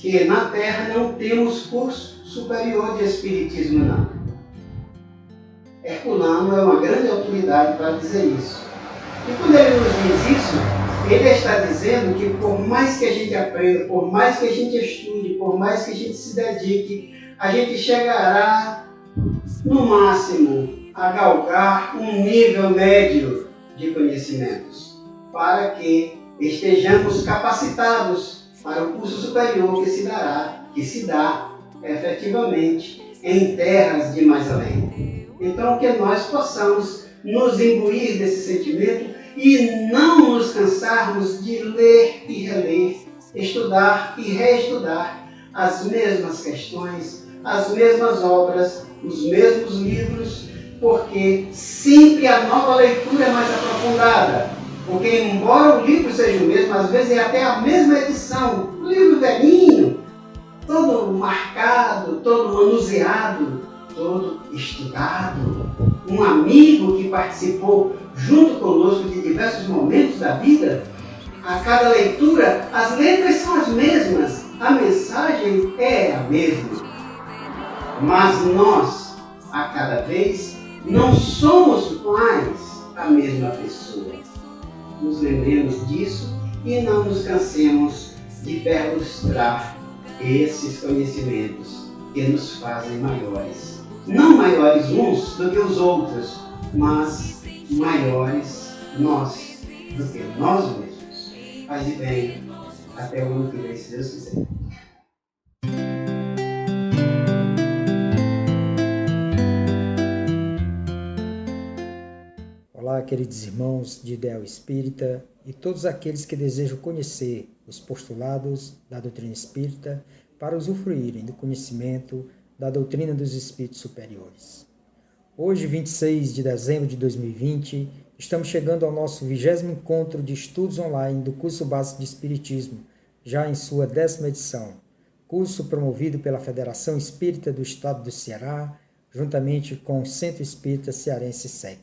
que na Terra não temos curso superior de Espiritismo, não. Herculano é uma grande autoridade para dizer isso. E quando ele nos diz isso, ele está dizendo que por mais que a gente aprenda, por mais que a gente estude, por mais que a gente se dedique, a gente chegará, no máximo, a galgar um nível médio de conhecimentos, para que estejamos capacitados para o curso superior que se dá efetivamente em terras de mais além. Então, que nós possamos nos imbuir desse sentimento e não nos cansarmos de ler e reler, estudar e reestudar as mesmas questões, as mesmas obras, os mesmos livros, porque sempre a nova leitura é mais aprofundada. Porque, embora o livro seja o mesmo, às vezes é até a mesma edição, um livro velhinho, todo marcado, todo manuseado, todo estudado. Um amigo que participou junto conosco de diversos momentos da vida, a cada leitura, as letras são as mesmas, a mensagem é a mesma. Mas nós, a cada vez, não somos mais a mesma pessoa. Nos lembremos disso e não nos cansemos de perlustrar esses conhecimentos que nos fazem maiores. Não maiores uns do que os outros, mas maiores nós do que nós mesmos. Paz e bem, até o ano que vem, se Deus quiser. Olá, queridos irmãos de Ideal Espírita e todos aqueles que desejam conhecer os postulados da doutrina espírita para usufruírem do conhecimento da doutrina dos espíritos superiores. Hoje, 26 de dezembro de 2020, estamos chegando ao nosso 20º encontro de estudos online do curso básico de Espiritismo, já em sua 10ª edição, curso promovido pela Federação Espírita do Estado do Ceará, juntamente com o Centro Espírita Cearense SEC.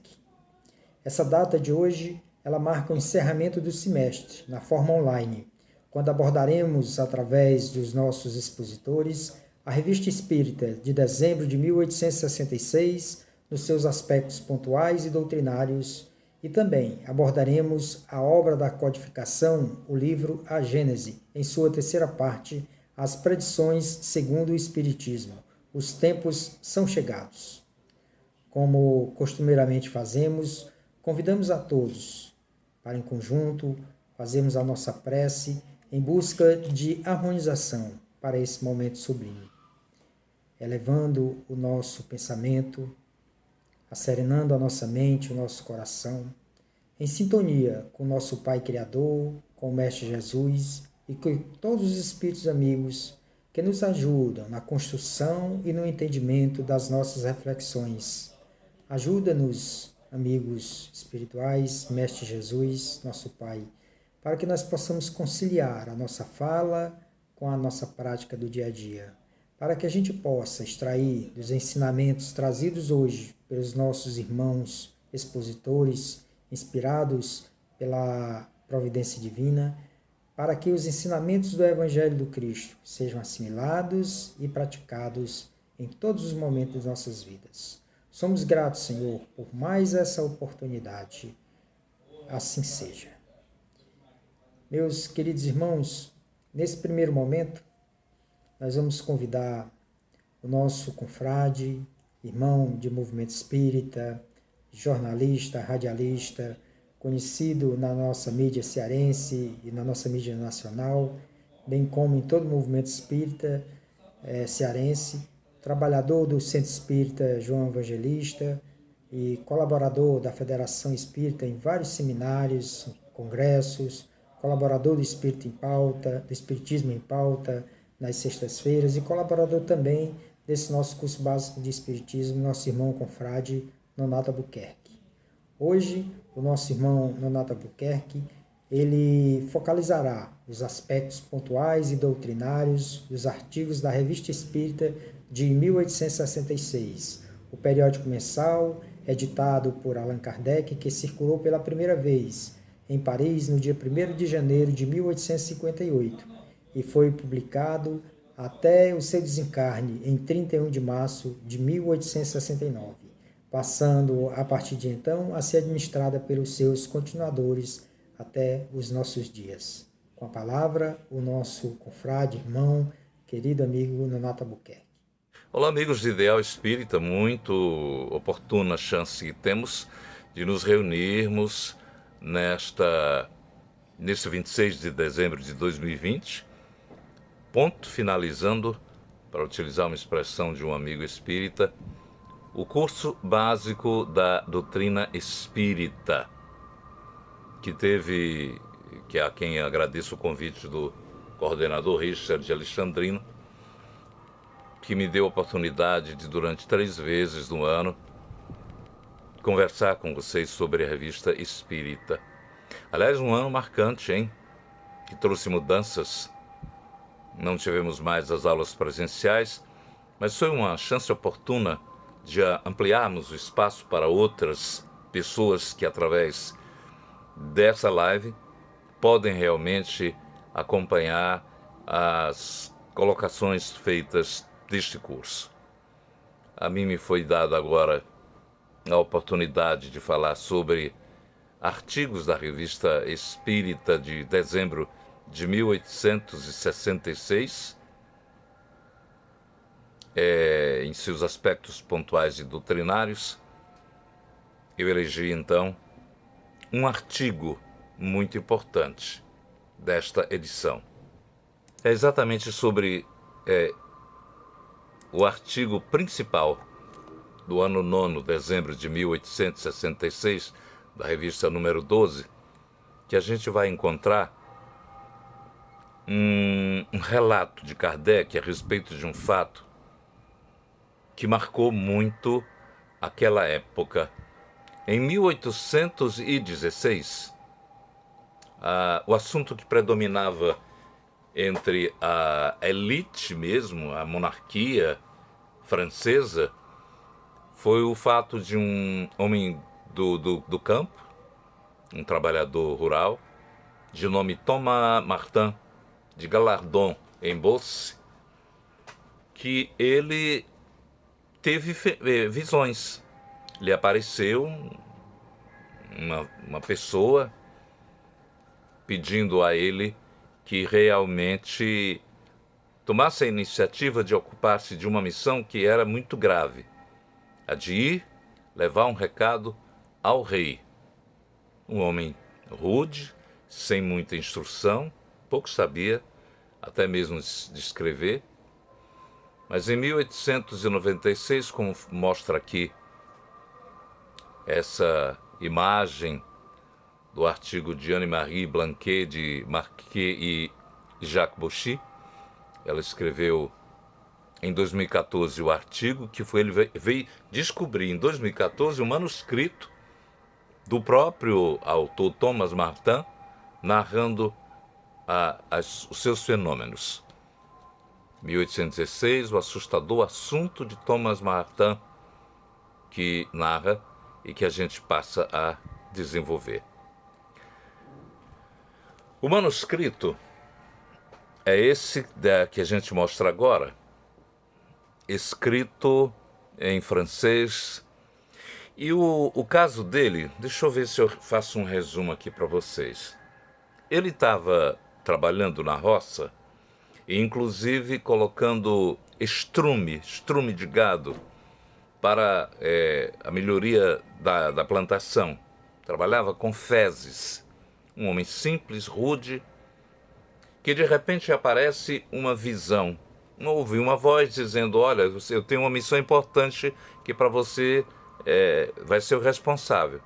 Essa data de hoje, ela marca o encerramento do semestre, na forma online, quando abordaremos, através dos nossos expositores, a Revista Espírita de dezembro de 1866, nos seus aspectos pontuais e doutrinários, e também abordaremos a obra da codificação, o livro A Gênese, em sua 3ª parte, As Predições segundo o Espiritismo. Os tempos são chegados. Como costumeiramente fazemos, convidamos a todos para, em conjunto, fazermos a nossa prece em busca de harmonização para esse momento sublime, elevando o nosso pensamento, asserenando a nossa mente, o nosso coração, em sintonia com o nosso Pai Criador, com o Mestre Jesus e com todos os Espíritos amigos que nos ajudam na construção e no entendimento das nossas reflexões. Ajuda-nos, amigos espirituais, Mestre Jesus, nosso Pai, para que nós possamos conciliar a nossa fala com a nossa prática do dia a dia, para que a gente possa extrair dos ensinamentos trazidos hoje pelos nossos irmãos expositores, inspirados pela providência divina, para que os ensinamentos do Evangelho do Cristo sejam assimilados e praticados em todos os momentos de nossas vidas. Somos gratos, Senhor, por mais essa oportunidade. Assim seja. Meus queridos irmãos, nesse primeiro momento, nós vamos convidar o nosso confrade, irmão de movimento espírita, jornalista, radialista, conhecido na nossa mídia cearense e na nossa mídia nacional, bem como em todo o movimento espírita cearense, trabalhador do Centro Espírita João Evangelista e colaborador da Federação Espírita em vários seminários, congressos, colaborador do Espírito em Pauta, do Espiritismo em Pauta, nas sextas-feiras, e colaborador também desse nosso curso básico de Espiritismo, nosso irmão confrade Nonato Albuquerque. Hoje, o nosso irmão Nonato Albuquerque, ele focalizará os aspectos pontuais e doutrinários dos artigos da Revista Espírita de 1866, o periódico mensal editado por Allan Kardec, que circulou pela primeira vez em Paris no dia 1º de janeiro de 1858 e foi publicado até o seu desencarne em 31 de março de 1869, passando a partir de então a ser administrada pelos seus continuadores até os nossos dias. Com a palavra, o nosso confrade, irmão, querido amigo Nonato Albuquerque. Olá, amigos de Ideal Espírita, muito oportuna chance que temos de nos reunirmos nesse 26 de dezembro de 2020, ponto finalizando, para utilizar uma expressão de um amigo espírita, o curso básico da doutrina espírita, que a quem agradeço o convite do coordenador Richard Alexandrino, que me deu a oportunidade de, durante 3 vezes no ano, conversar com vocês sobre a revista Espírita. Aliás, um ano marcante, hein? Que trouxe mudanças. Não tivemos mais as aulas presenciais, mas foi uma chance oportuna de ampliarmos o espaço para outras pessoas que, através dessa live, podem realmente acompanhar as colocações feitas deste curso. A mim me foi dada agora a oportunidade de falar sobre artigos da revista Espírita de dezembro de 1866, em seus aspectos pontuais e doutrinários. Eu elegi então um artigo muito importante desta edição. É exatamente sobre o artigo principal do ano 9, dezembro de 1866, da revista número 12, que a gente vai encontrar um relato de Kardec a respeito de um fato que marcou muito aquela época. Em 1816, o assunto que predominava entre a elite mesmo, a monarquia francesa, foi o fato de um homem do campo, um trabalhador rural, de nome Thomas Martin, de Gallardon, em Beauce, que ele teve visões. Lhe apareceu uma pessoa pedindo a ele que realmente tomasse a iniciativa de ocupar-se de uma missão que era muito grave, a de ir levar um recado ao rei. Um homem rude, sem muita instrução, pouco sabia, até mesmo de escrever. Mas em 1896, como mostra aqui essa imagem do artigo de Anne-Marie Blanquet, de Marquet e Jacques Bauchy, ela escreveu em 2014 o artigo, que ele veio descobrir em 2014 um manuscrito do próprio autor Thomas Martin, narrando os seus fenômenos. 1816, o assustador assunto de Thomas Martin, que narra e que a gente passa a desenvolver. O manuscrito é esse que a gente mostra agora, escrito em francês. E o caso dele, deixa eu ver se eu faço um resumo aqui para vocês. Ele estava trabalhando na roça, e inclusive colocando estrume de gado para a melhoria da plantação. Trabalhava com fezes. Um homem simples, rude, que de repente aparece uma visão. Ouve uma voz dizendo: olha, eu tenho uma missão importante que para você vai ser o responsável.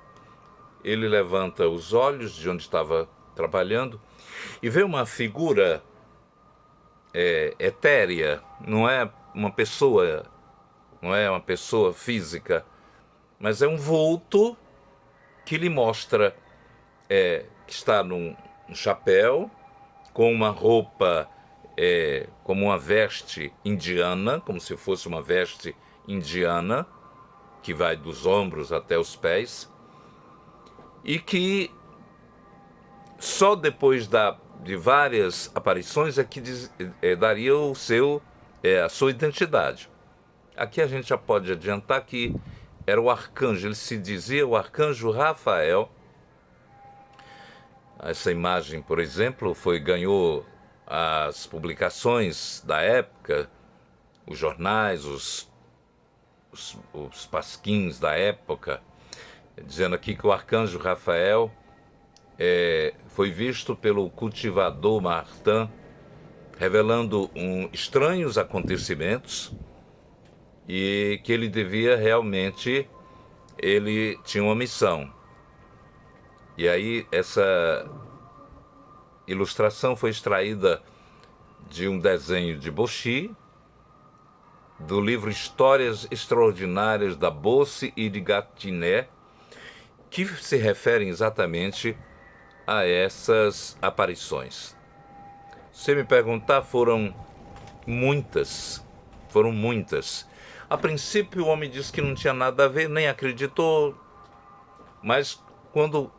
Ele levanta os olhos de onde estava trabalhando e vê uma figura etérea, não é uma pessoa física, mas é um vulto que lhe mostra que está num chapéu, com uma roupa, como uma veste indiana, como se fosse uma veste indiana, que vai dos ombros até os pés, e que só depois de várias aparições é que daria a sua identidade. Aqui a gente já pode adiantar que era o arcanjo, ele se dizia o arcanjo Rafael. Essa imagem, por exemplo, ganhou as publicações da época, os jornais, os pasquins da época, dizendo aqui que o arcanjo Rafael foi visto pelo cultivador Martin, revelando estranhos acontecimentos e que ele tinha uma missão. E aí essa ilustração foi extraída de um desenho de Bochy, do livro Histórias Extraordinárias da Bosse e de Gatinet, que se referem exatamente a essas aparições. Se me perguntar, foram muitas. A princípio o homem disse que não tinha nada a ver, nem acreditou, mas quando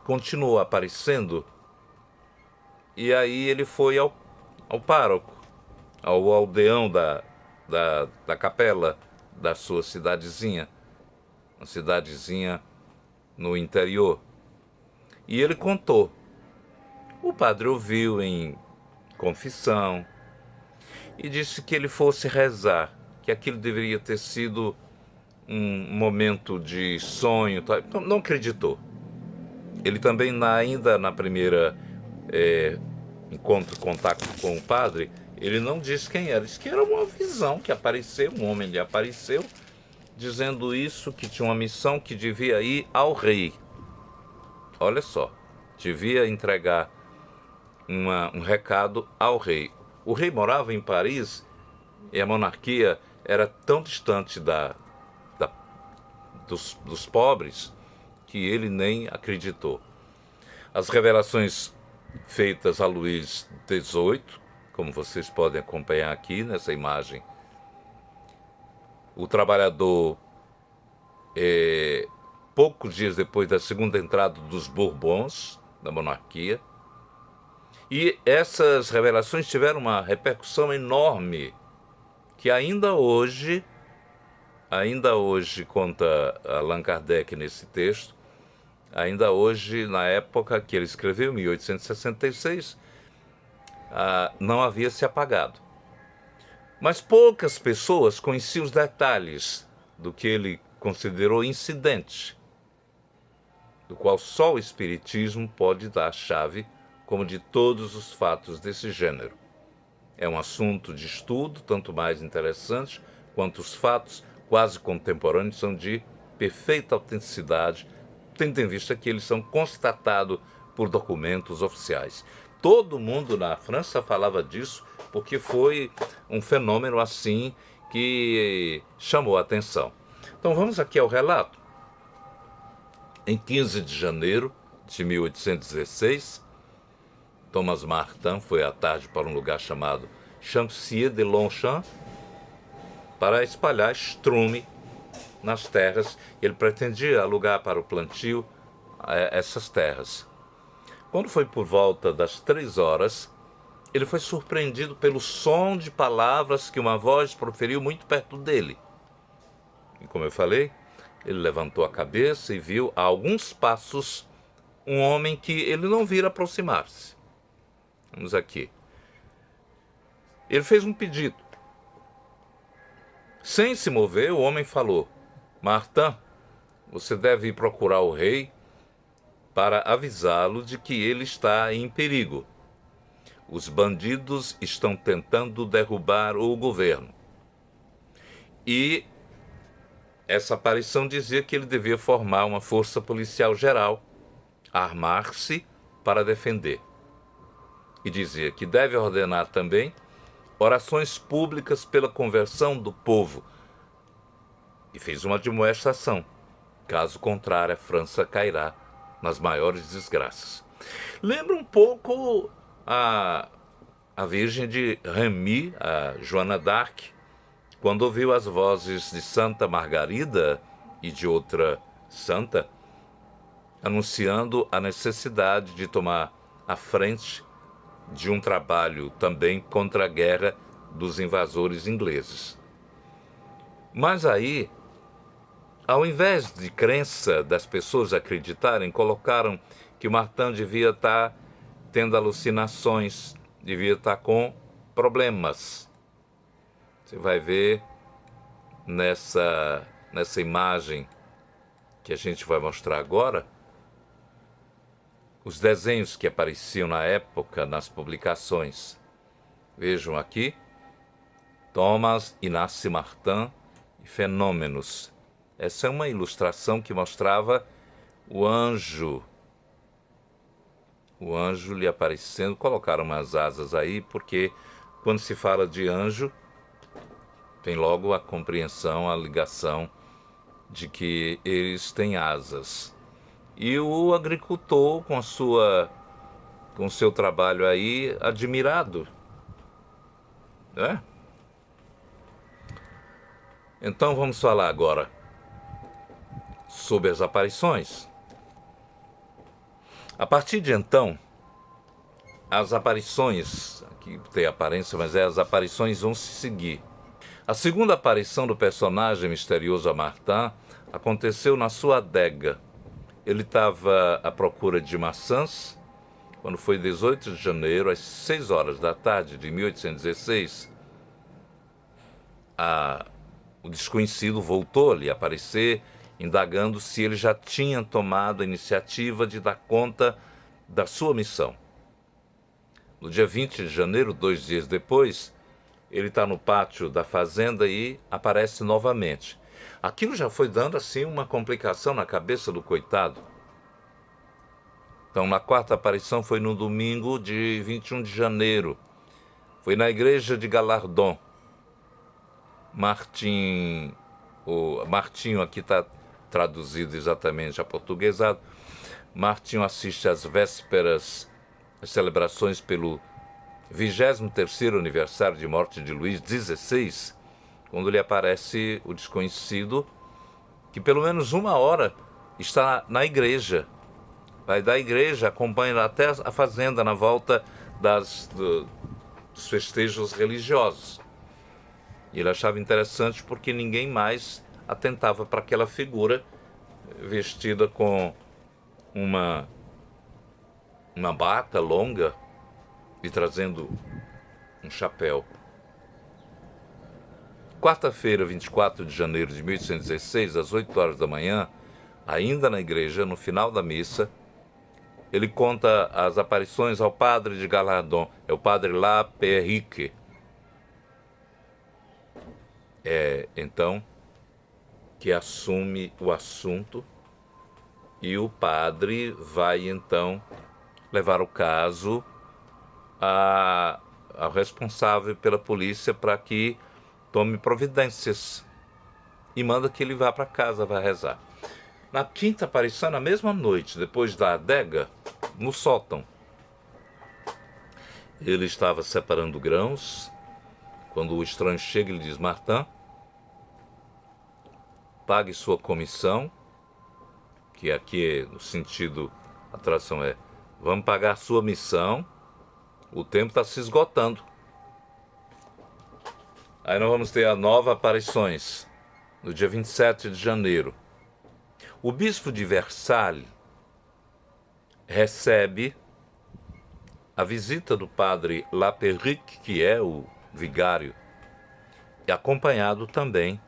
continuou aparecendo, e aí ele foi ao pároco, ao aldeão da capela da sua cidadezinha, uma cidadezinha no interior, e ele contou. O padre ouviu em confissão e disse que ele fosse rezar, que aquilo deveria ter sido um momento de sonho, não acreditou. Ele também, ainda na primeira contato com o padre, ele não disse quem era, disse que era uma visão que apareceu, um homem lhe apareceu, dizendo isso, que tinha uma missão, que devia ir ao rei. Olha só, devia entregar um recado ao rei. O rei morava em Paris e a monarquia era tão distante dos pobres que ele nem acreditou. As revelações feitas a Luís XVIII, como vocês podem acompanhar aqui nessa imagem, o trabalhador, poucos dias depois da segunda entrada dos Bourbons, da monarquia, e essas revelações tiveram uma repercussão enorme, que ainda hoje, conta Allan Kardec nesse texto, ainda hoje, na época que ele escreveu, 1866, não havia se apagado. Mas poucas pessoas conheciam os detalhes do que ele considerou incidente, do qual só o Espiritismo pode dar a chave, como de todos os fatos desse gênero. É um assunto de estudo, tanto mais interessante, quanto os fatos quase contemporâneos são de perfeita autenticidade, tendo em vista que eles são constatados por documentos oficiais. Todo mundo na França falava disso, porque foi um fenômeno assim que chamou a atenção. Então vamos aqui ao relato. Em 15 de janeiro de 1816, Thomas Martin foi à tarde para um lugar chamado Champsiers-de-Longchamp para espalhar estrume nas terras. Ele pretendia alugar para o plantio essas terras. Quando foi por volta das 3 horas, ele foi surpreendido pelo som de palavras que uma voz proferiu muito perto dele. E como eu falei, ele levantou a cabeça e viu a alguns passos um homem que ele não vira aproximar-se. Vamos aqui. Ele fez um pedido. Sem se mover, o homem falou: Martin, você deve ir procurar o rei para avisá-lo de que ele está em perigo. Os bandidos estão tentando derrubar o governo. E essa aparição dizia que ele devia formar uma força policial geral, armar-se para defender. E dizia que deve ordenar também orações públicas pela conversão do povo. E fez uma admoestação. Caso contrário, a França cairá nas maiores desgraças. Lembra um pouco a Virgem de Remy, a Joana d'Arc, quando ouviu as vozes de Santa Margarida e de outra santa, anunciando a necessidade de tomar a frente de um trabalho também contra a guerra dos invasores ingleses. Mas aí, ao invés de crença das pessoas acreditarem, colocaram que o Martin devia estar tendo alucinações, devia estar com problemas. Você vai ver nessa imagem que a gente vai mostrar agora, os desenhos que apareciam na época nas publicações. Vejam aqui, Thomas Inácio Martin e Fenômenos. Essa é uma ilustração que mostrava o anjo lhe aparecendo. Colocaram umas asas aí, porque quando se fala de anjo, tem logo a compreensão, a ligação de que eles têm asas. E o agricultor, com o seu trabalho aí, admirado, né? Então vamos falar agora sobre as aparições. A partir de então, as aparições, aqui tem aparência, mas as aparições vão se seguir. A segunda aparição do personagem misterioso a Martin aconteceu na sua adega. Ele estava à procura de maçãs, quando foi 18 de janeiro, às 6 horas da tarde de 1816, o desconhecido voltou a lhe aparecer, indagando se ele já tinha tomado a iniciativa de dar conta da sua missão. No dia 20 de janeiro, 2 dias depois, ele está no pátio da fazenda e aparece novamente. Aquilo já foi dando assim uma complicação na cabeça do coitado. Então, na quarta aparição foi no domingo de 21 de janeiro. Foi na igreja de Galardon. Martinho aqui está traduzido exatamente aportuguesado. Martinho assiste às vésperas, as celebrações pelo 23º aniversário de morte de Luís XVI, quando lhe aparece o desconhecido, que pelo menos 1 hora está na igreja. Vai da igreja, acompanha até a fazenda na volta dos festejos religiosos. E ele achava interessante porque ninguém mais atentava para aquela figura vestida com uma bata longa e trazendo um chapéu. Quarta-feira, 24 de janeiro de 1816, às 8 horas da manhã, ainda na igreja, no final da missa, ele conta as aparições ao padre de Galardon, é o padre La Perrique. Então, que assume o assunto, e o padre vai então levar o caso ao responsável pela polícia para que tome providências e manda que ele vá para casa, vai rezar. Na quinta aparição, na mesma noite, depois da adega, no sótão, ele estava separando grãos, quando o estranho chega e lhe diz: Martin, pague sua comissão, que aqui no sentido, a tradução é: vamos pagar sua missão, o tempo está se esgotando. Aí nós vamos ter as novas aparições, no dia 27 de janeiro. O bispo de Versalhes recebe a visita do padre La Perrique, que é o vigário, e acompanhado também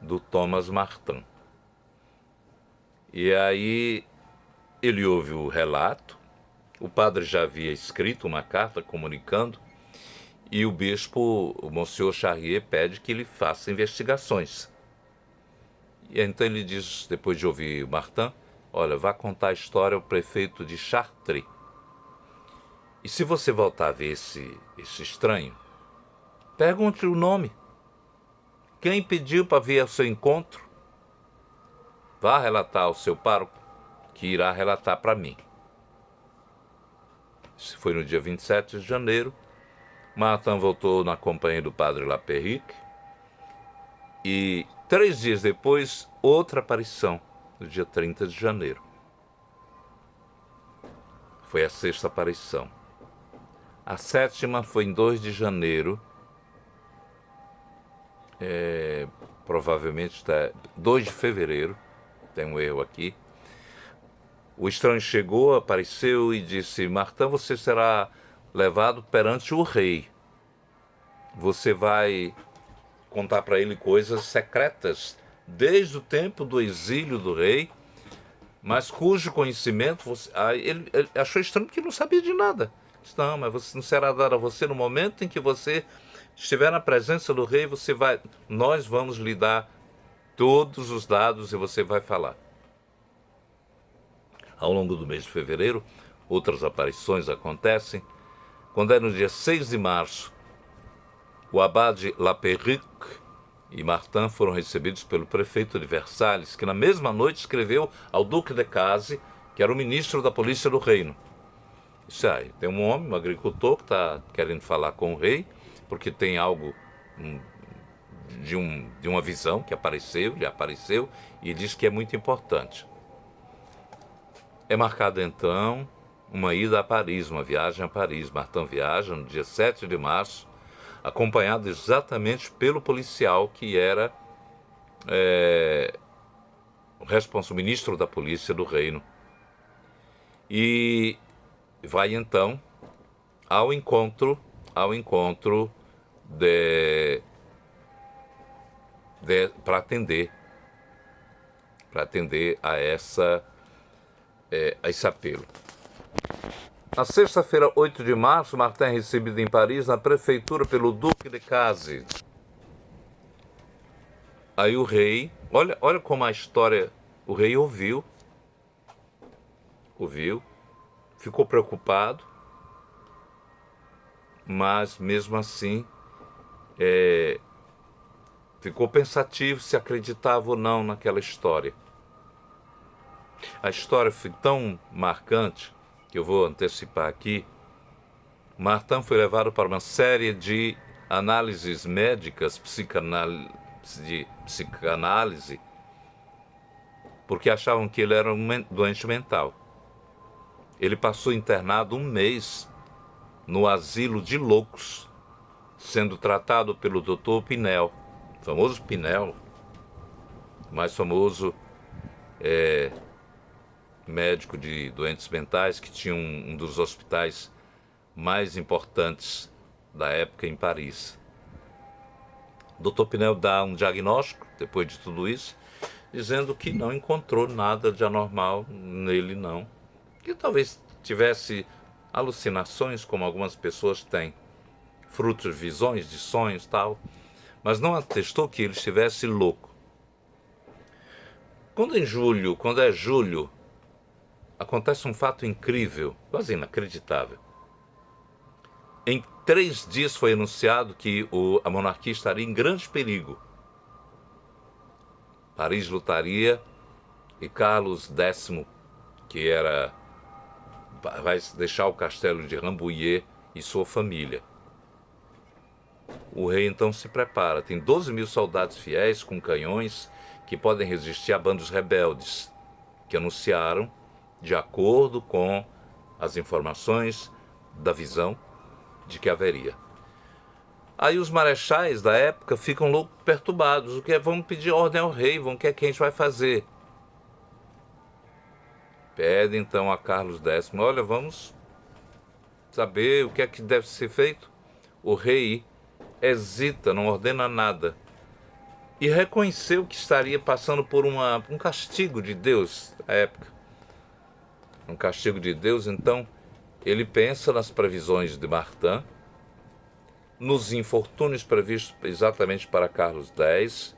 do Thomas Martin. E aí ele ouve o relato, o padre já havia escrito uma carta comunicando, e o bispo, o Monsieur Charrier, pede que ele faça investigações. E então ele diz, depois de ouvir o Martin: olha, vá contar a história ao prefeito de Chartres. E se você voltar a ver esse estranho, pergunte o nome. Quem pediu para vir ao seu encontro? Vá relatar ao seu pároco, que irá relatar para mim. Isso foi no dia 27 de janeiro. Martin voltou na companhia do padre La Perrique. E 3 dias depois, outra aparição, no dia 30 de janeiro. Foi a sexta aparição. A 7ª foi em 2 de janeiro, provavelmente está 2 de fevereiro, tem um erro aqui. O estranho chegou, apareceu e disse: Martin, você será levado perante o rei. Você vai contar para ele coisas secretas desde o tempo do exílio do rei, mas cujo conhecimento ele achou estranho porque não sabia de nada. Não, mas você não será dado a você no momento em que você estiver na presença do rei, nós vamos lhe dar todos os dados e você vai falar. Ao longo do mês de fevereiro, outras aparições acontecem. Quando é no dia 6 de março, o abade Laperique e Martin foram recebidos pelo prefeito de Versalhes, que na mesma noite escreveu ao Duque de Case, que era o ministro da polícia do reino. Disse: tem um homem, um agricultor, que está querendo falar com o rei, porque tem algo de uma visão que lhe apareceu, e diz que é muito importante. É marcada então uma ida a Paris, uma viagem a Paris. Martin viaja no dia 7 de março, acompanhado exatamente pelo policial que era o ministro da polícia do reino. E vai então ao encontro para atender a esse apelo. Na sexta-feira, 8 de março, Martin é recebido em Paris, na prefeitura, pelo Duque de Case. Aí o rei, olha como a história, o rei ouviu, ficou preocupado, mas mesmo assim ficou pensativo se acreditava ou não naquela história. A história foi tão marcante que eu vou antecipar aqui. Martin foi levado para uma série de análises médicas, de psicanálise, porque achavam que ele era um doente mental. Ele passou internado 1 mês no asilo de loucos, sendo tratado pelo Dr. Pinel, famoso Pinel, mais famoso médico de doentes mentais, que tinha um dos hospitais mais importantes da época em Paris. Dr. Pinel dá um diagnóstico, depois de tudo isso, dizendo que não encontrou nada de anormal nele, não. Que talvez tivesse alucinações, como algumas pessoas têm, frutos de visões, de sonhos e tal, mas não atestou que ele estivesse louco. Quando é julho, acontece um fato incrível, quase inacreditável. Em 3 dias foi anunciado que a monarquia estaria em grande perigo. Paris lutaria e Carlos X, que vai deixar o castelo de Rambouillet e sua família. O rei então se prepara, tem 12.000 soldados fiéis com canhões que podem resistir a bandos rebeldes, que anunciaram, de acordo com as informações da visão, de que haveria. Aí os marechais da época ficam loucos, perturbados. Vamos pedir ordem ao rei, o que a gente vai fazer? Pede então a Carlos X, olha, vamos saber o que é que deve ser feito. O rei hesita, não ordena nada. E reconheceu que estaria passando por um castigo de Deus na época. Um castigo de Deus, então ele pensa nas previsões de Martin, nos infortúnios previstos exatamente para Carlos X,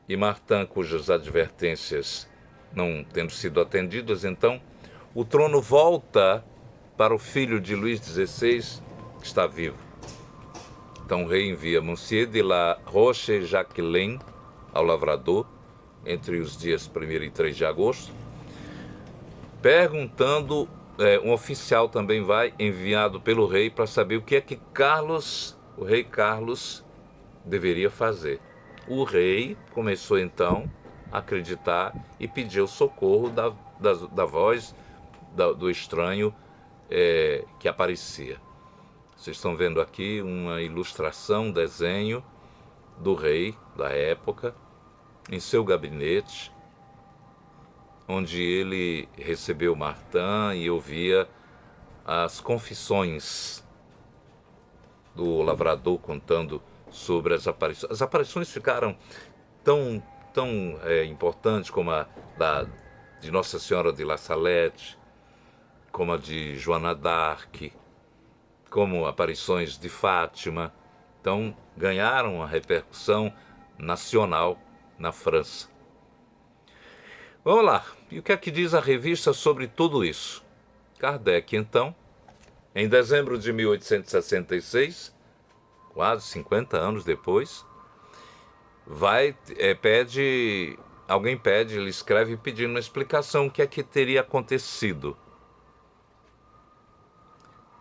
e Martin, cujas advertências não tendo sido atendidas, então o trono volta para o filho de Luís XVI, que está vivo. Então o rei envia Monsieur de la Roche-Jacqueline ao lavrador, entre os dias 1º e 3 de agosto, perguntando, um oficial também vai enviado pelo rei para saber o que é que o rei Carlos, deveria fazer. O rei começou então a acreditar e pediu socorro da voz do estranho que aparecia. Vocês estão vendo aqui uma ilustração, desenho do rei da época, em seu gabinete, onde ele recebeu Martin e ouvia as confissões do lavrador contando sobre as aparições. As aparições ficaram tão importantes como a de Nossa Senhora de La Salette, como a de Joana d'Arc, como aparições de Fátima. Então, ganharam uma repercussão nacional na França. Vamos lá. E o que é que diz a revista sobre tudo isso? Kardec, então, em dezembro de 1866, quase 50 anos depois, alguém pede, ele escreve pedindo uma explicação, o que é que teria acontecido.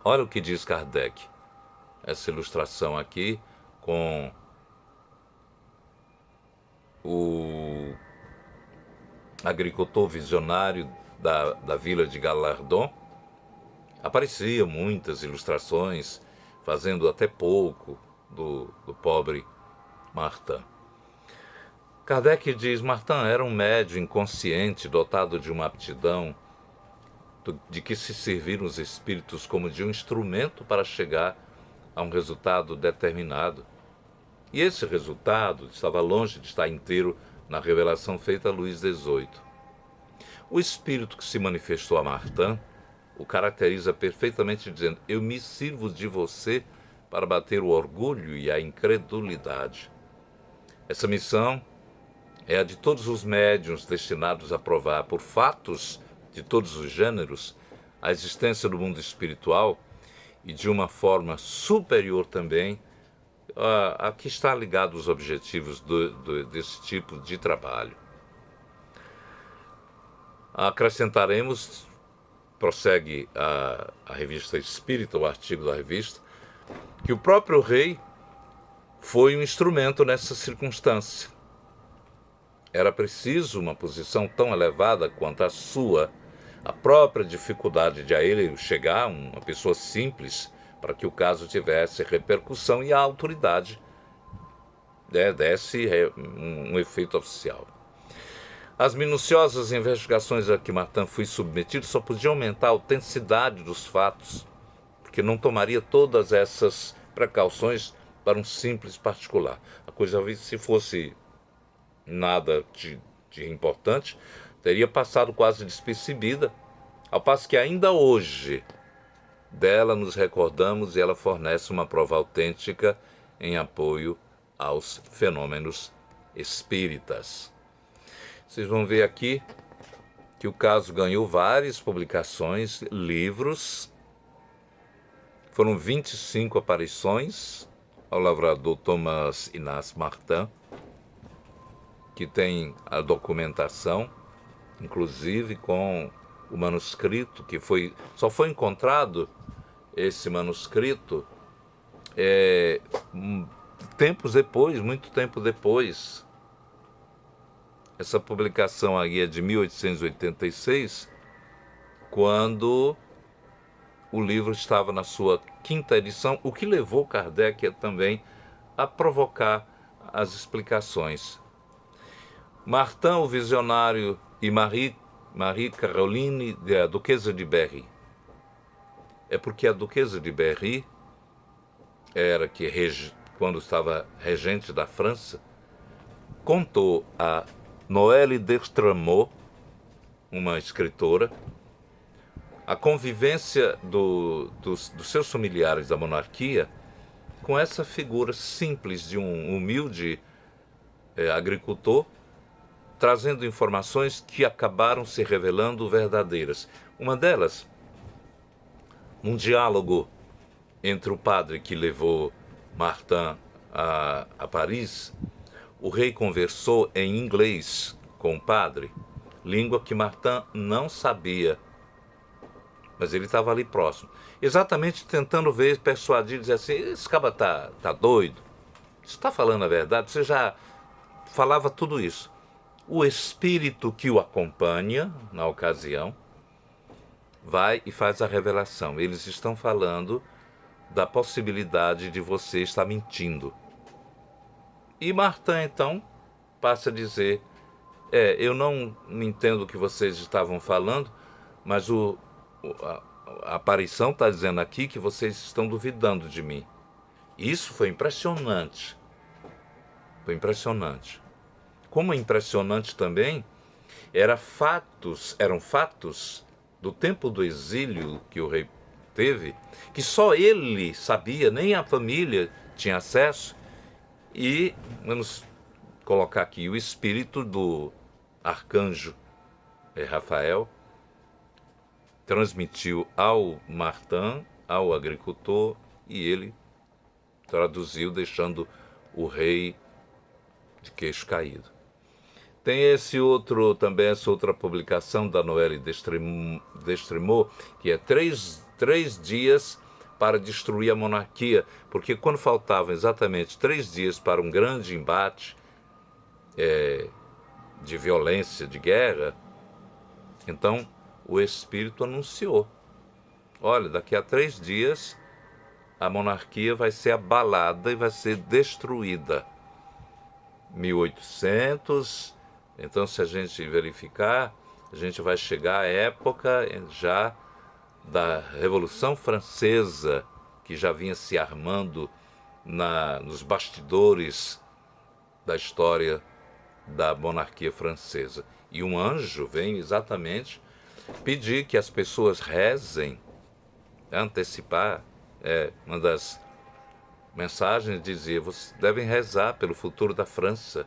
Olha o que diz Kardec. Essa ilustração aqui com o agricultor visionário da vila de Galardon. Apareciam muitas ilustrações, fazendo até pouco do pobre Martin. Kardec diz: Martin era um médium inconsciente, dotado de uma aptidão de que se serviram os espíritos como de um instrumento para chegar a um resultado determinado. E esse resultado estava longe de estar inteiro na revelação feita a Luís XVIII. O espírito que se manifestou a Martin o caracteriza perfeitamente dizendo: eu me sirvo de você para bater o orgulho e a incredulidade. Essa missão é a de todos os médiuns destinados a provar por fatos de todos os gêneros a existência do mundo espiritual e de uma forma superior também a que está ligado aos objetivos desse tipo de trabalho. Acrescentaremos, prossegue a revista Espírita, o artigo da revista, que o próprio rei foi um instrumento nessa circunstância. Era preciso uma posição tão elevada quanto a sua, a própria dificuldade de a ele chegar, uma pessoa simples, para que o caso tivesse repercussão e a autoridade desse um efeito oficial. As minuciosas investigações a que Martin foi submetido só podiam aumentar a autenticidade dos fatos, porque não tomaria todas essas precauções para um simples particular. A coisa, se fosse nada de importante, teria passado quase despercebida, ao passo que ainda hoje dela nos recordamos e ela fornece uma prova autêntica em apoio aos fenômenos espíritas. Vocês vão ver aqui que o caso ganhou várias publicações, livros. Foram 25 aparições ao lavrador Thomas Inácio Martin, que tem a documentação, inclusive com o manuscrito, que só foi encontrado esse manuscrito tempos depois, muito tempo depois. Essa publicação aí é de 1886, quando o livro estava na sua 5ª edição, o que levou Kardec também a provocar as explicações. Martin, o visionário, e Marie Caroline, a Duquesa de Berry. É porque a Duquesa de Berry era que, quando estava regente da França, contou a Noëlle d'Extremaux, uma escritora, a convivência dos seus familiares da monarquia com essa figura simples de um humilde agricultor, trazendo informações que acabaram se revelando verdadeiras. Uma delas, um diálogo entre o padre que levou Martin a Paris. O rei conversou em inglês com o padre, língua que Martin não sabia, mas ele estava ali próximo, exatamente tentando persuadir, dizer assim: esse cara tá doido, você está falando a verdade, você já falava tudo isso. O espírito que o acompanha, na ocasião, vai e faz a revelação. Eles estão falando da possibilidade de você estar mentindo. E Martin, então, passa a dizer, eu não entendo o que vocês estavam falando, mas a aparição está dizendo aqui que vocês estão duvidando de mim. Isso foi impressionante. Foi impressionante. Como é impressionante também, eram fatos do tempo do exílio que o rei teve, que só ele sabia, nem a família tinha acesso. E vamos colocar aqui o espírito do arcanjo Rafael transmitiu ao Martin, ao agricultor, e ele traduziu, deixando o rei de queixo caído. Tem essa outra publicação da Noelle Destremaux, que é três dias para destruir a monarquia, porque quando faltavam exatamente 3 dias para um grande embate de violência, de guerra, então o Espírito anunciou, olha, daqui a 3 dias a monarquia vai ser abalada e vai ser destruída. 1800, então se a gente verificar, a gente vai chegar à época já da Revolução Francesa, que já vinha se armando nos bastidores da história da monarquia francesa. E um anjo vem exatamente pedir que as pessoas rezem, antecipar. Uma das mensagens dizia, vocês devem rezar pelo futuro da França.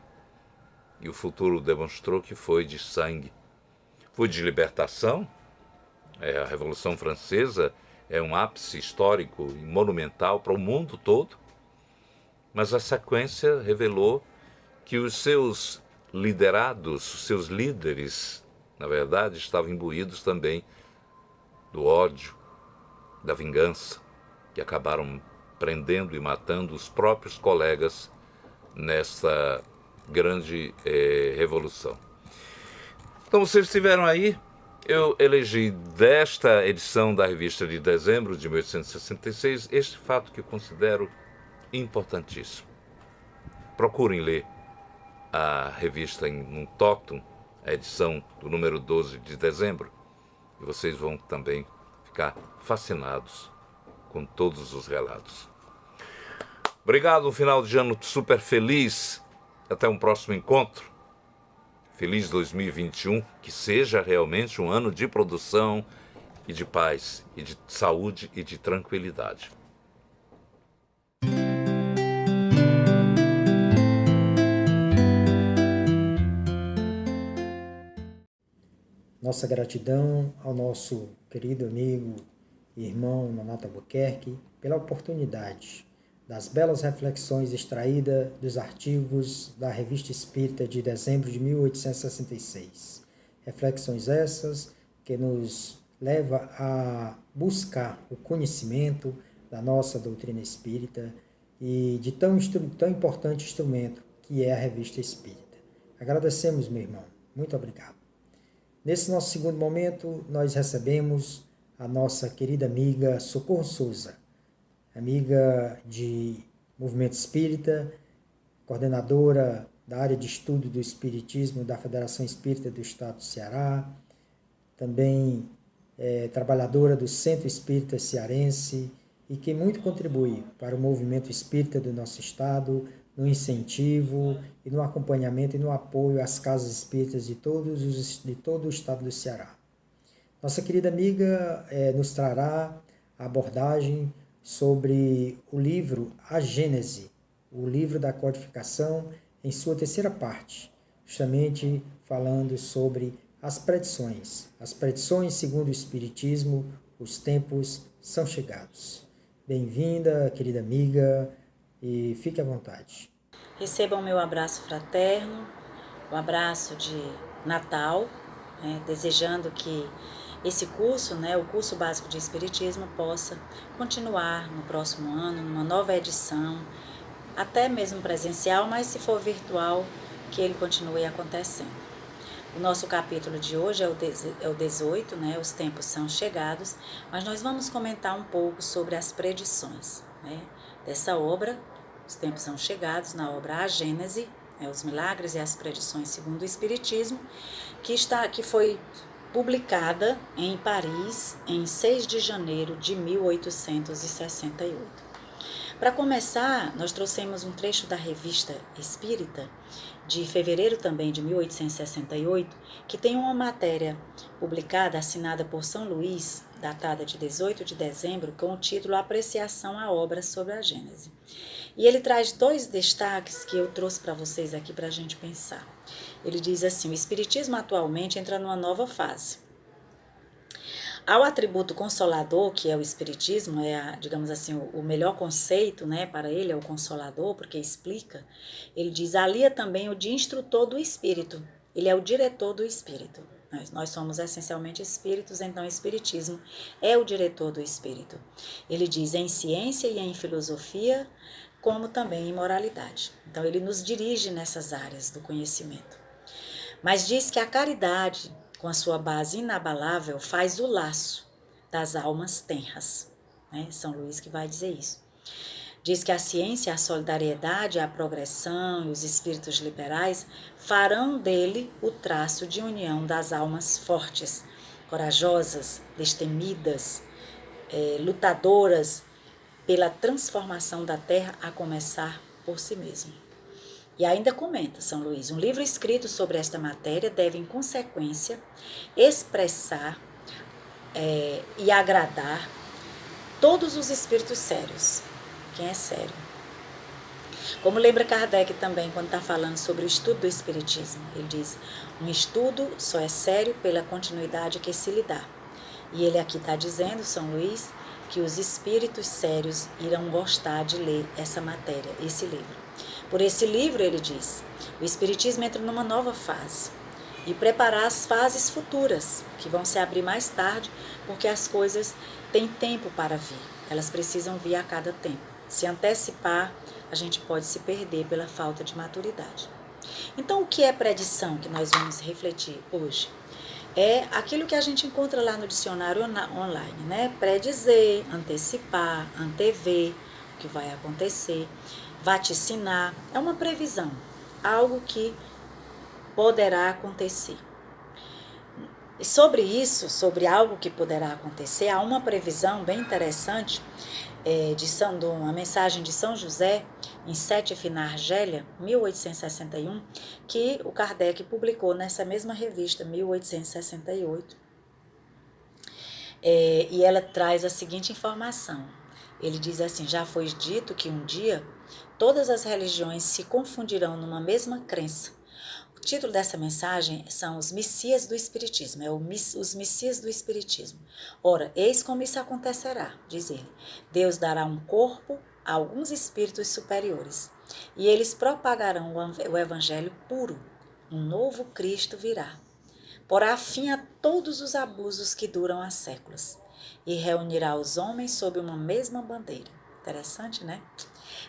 E o futuro demonstrou que foi de sangue. Foi de libertação. A Revolução Francesa é um ápice histórico e monumental para o mundo todo. Mas a sequência revelou que os seus liderados, os seus líderes, na verdade, estavam imbuídos também do ódio, da vingança, que acabaram prendendo e matando os próprios colegas nessa grande revolução. Então vocês estiveram aí, eu elegi desta edição da revista de dezembro de 1866 este fato que eu considero importantíssimo. Procurem ler a revista em totum, a edição do número 12 de dezembro, e vocês vão também ficar fascinados com todos os relatos. Obrigado, um final de ano super feliz. Até um próximo encontro. Feliz 2021, que seja realmente um ano de produção e de paz, e de saúde e de tranquilidade. Nossa gratidão ao nosso querido amigo e irmão Nonato Albuquerque pela oportunidade das belas reflexões extraídas dos artigos da Revista Espírita de dezembro de 1866. Reflexões essas que nos levam a buscar o conhecimento da nossa doutrina espírita e de tão importante instrumento que é a Revista Espírita. Agradecemos, meu irmão. Muito obrigado. Nesse nosso segundo momento, nós recebemos a nossa querida amiga Socorro Souza, amiga de Movimento Espírita, coordenadora da área de estudo do Espiritismo da Federação Espírita do Estado do Ceará, também trabalhadora do Centro Espírita Cearense e que muito contribui para o movimento espírita do nosso Estado, no incentivo e no acompanhamento e no apoio às casas espíritas de todo o Estado do Ceará. Nossa querida amiga nos trará a abordagem sobre o livro A Gênese, o livro da codificação, em sua terceira parte, justamente falando sobre as predições segundo o Espiritismo, os tempos são chegados. Bem-vinda, querida amiga, e fique à vontade. Recebam meu abraço fraterno, o abraço de Natal, desejando que esse curso, o curso básico de Espiritismo, possa continuar no próximo ano, numa nova edição, até mesmo presencial, mas se for virtual, que ele continue acontecendo. O nosso capítulo de hoje é o 18, né? Os tempos são chegados, mas nós vamos comentar um pouco sobre as predições, né? Dessa obra, Os Tempos São Chegados, na obra A Gênese, Os Milagres e as Predições segundo o Espiritismo, que foi publicada em Paris em 6 de janeiro de 1868. Para começar, nós trouxemos um trecho da Revista Espírita, de fevereiro também de 1868, que tem uma matéria publicada, assinada por São Luís, datada de 18 de dezembro, com o título Apreciação à Obra sobre a Gênese. E ele traz 2 destaques que eu trouxe para vocês aqui para a gente pensar. Ele diz assim: o Espiritismo atualmente entra numa nova fase. Ao atributo consolador, que é o Espiritismo, digamos assim, o melhor conceito, né, para ele é o consolador, porque explica, ele diz, alia também o de instrutor do Espírito, ele é o diretor do Espírito. Nós somos essencialmente espíritos, então o Espiritismo é o diretor do Espírito. Ele diz em ciência e em filosofia, como também em moralidade. Então ele nos dirige nessas áreas do conhecimento. Mas diz que a caridade, com a sua base inabalável, faz o laço das almas tenras. Né? São Luís que vai dizer isso. Diz que a ciência, a solidariedade, a progressão e os espíritos liberais farão dele o traço de união das almas fortes, corajosas, destemidas, lutadoras pela transformação da terra, a começar por si mesmo. E ainda comenta São Luís, um livro escrito sobre esta matéria deve, em consequência, expressar e agradar todos os espíritos sérios. Quem é sério? Como lembra Kardec também, quando está falando sobre o estudo do Espiritismo, ele diz, um estudo só é sério pela continuidade que se lhe dá. E ele aqui está dizendo, São Luís, que os espíritos sérios irão gostar de ler essa matéria, esse livro. Por esse livro, ele diz, o Espiritismo entra numa nova fase e preparar as fases futuras, que vão se abrir mais tarde, porque as coisas têm tempo para vir, elas precisam vir a cada tempo. Se antecipar, a gente pode se perder pela falta de maturidade. Então, o que é predição, que nós vamos refletir hoje? É aquilo que a gente encontra lá no dicionário online, né? Predizer, antecipar, antever o que vai acontecer, vaticinar, é uma previsão, algo que poderá acontecer. E sobre isso, sobre algo que poderá acontecer, há uma previsão bem interessante, uma mensagem de São José, em Sétif na Argélia, 1861, que o Kardec publicou nessa mesma revista, 1868. E ela traz a seguinte informação. Ele diz assim, já foi dito que um dia todas as religiões se confundirão numa mesma crença. O título dessa mensagem são os Messias do Espiritismo, os Messias do Espiritismo. Ora, eis como isso acontecerá, diz ele. Deus dará um corpo a alguns espíritos superiores, e eles propagarão o evangelho puro. Um novo Cristo virá, porá fim a todos os abusos que duram há séculos, e reunirá os homens sob uma mesma bandeira. Interessante, né?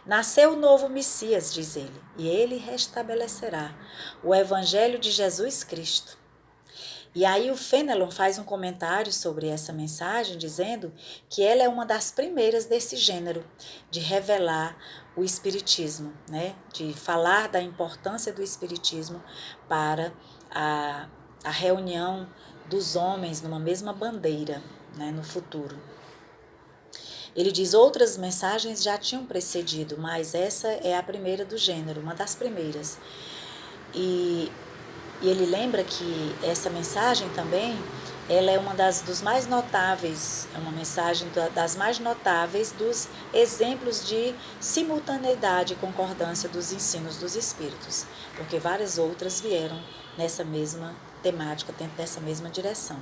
Nasceu o novo Messias, diz ele, e ele restabelecerá o evangelho de Jesus Cristo. E aí o Fenelon faz um comentário sobre essa mensagem, dizendo que ela é uma das primeiras desse gênero, de revelar o Espiritismo, né? De falar da importância do Espiritismo para a reunião dos homens numa mesma bandeira, né, no futuro. Ele diz, outras mensagens já tinham precedido, mas essa é a primeira do gênero, uma das primeiras. E ele lembra que essa mensagem também, ela é uma dos mais notáveis, é uma mensagem das mais notáveis dos exemplos de simultaneidade e concordância dos ensinos dos espíritos, porque várias outras vieram nessa mesma temática, dentro dessa mesma direção.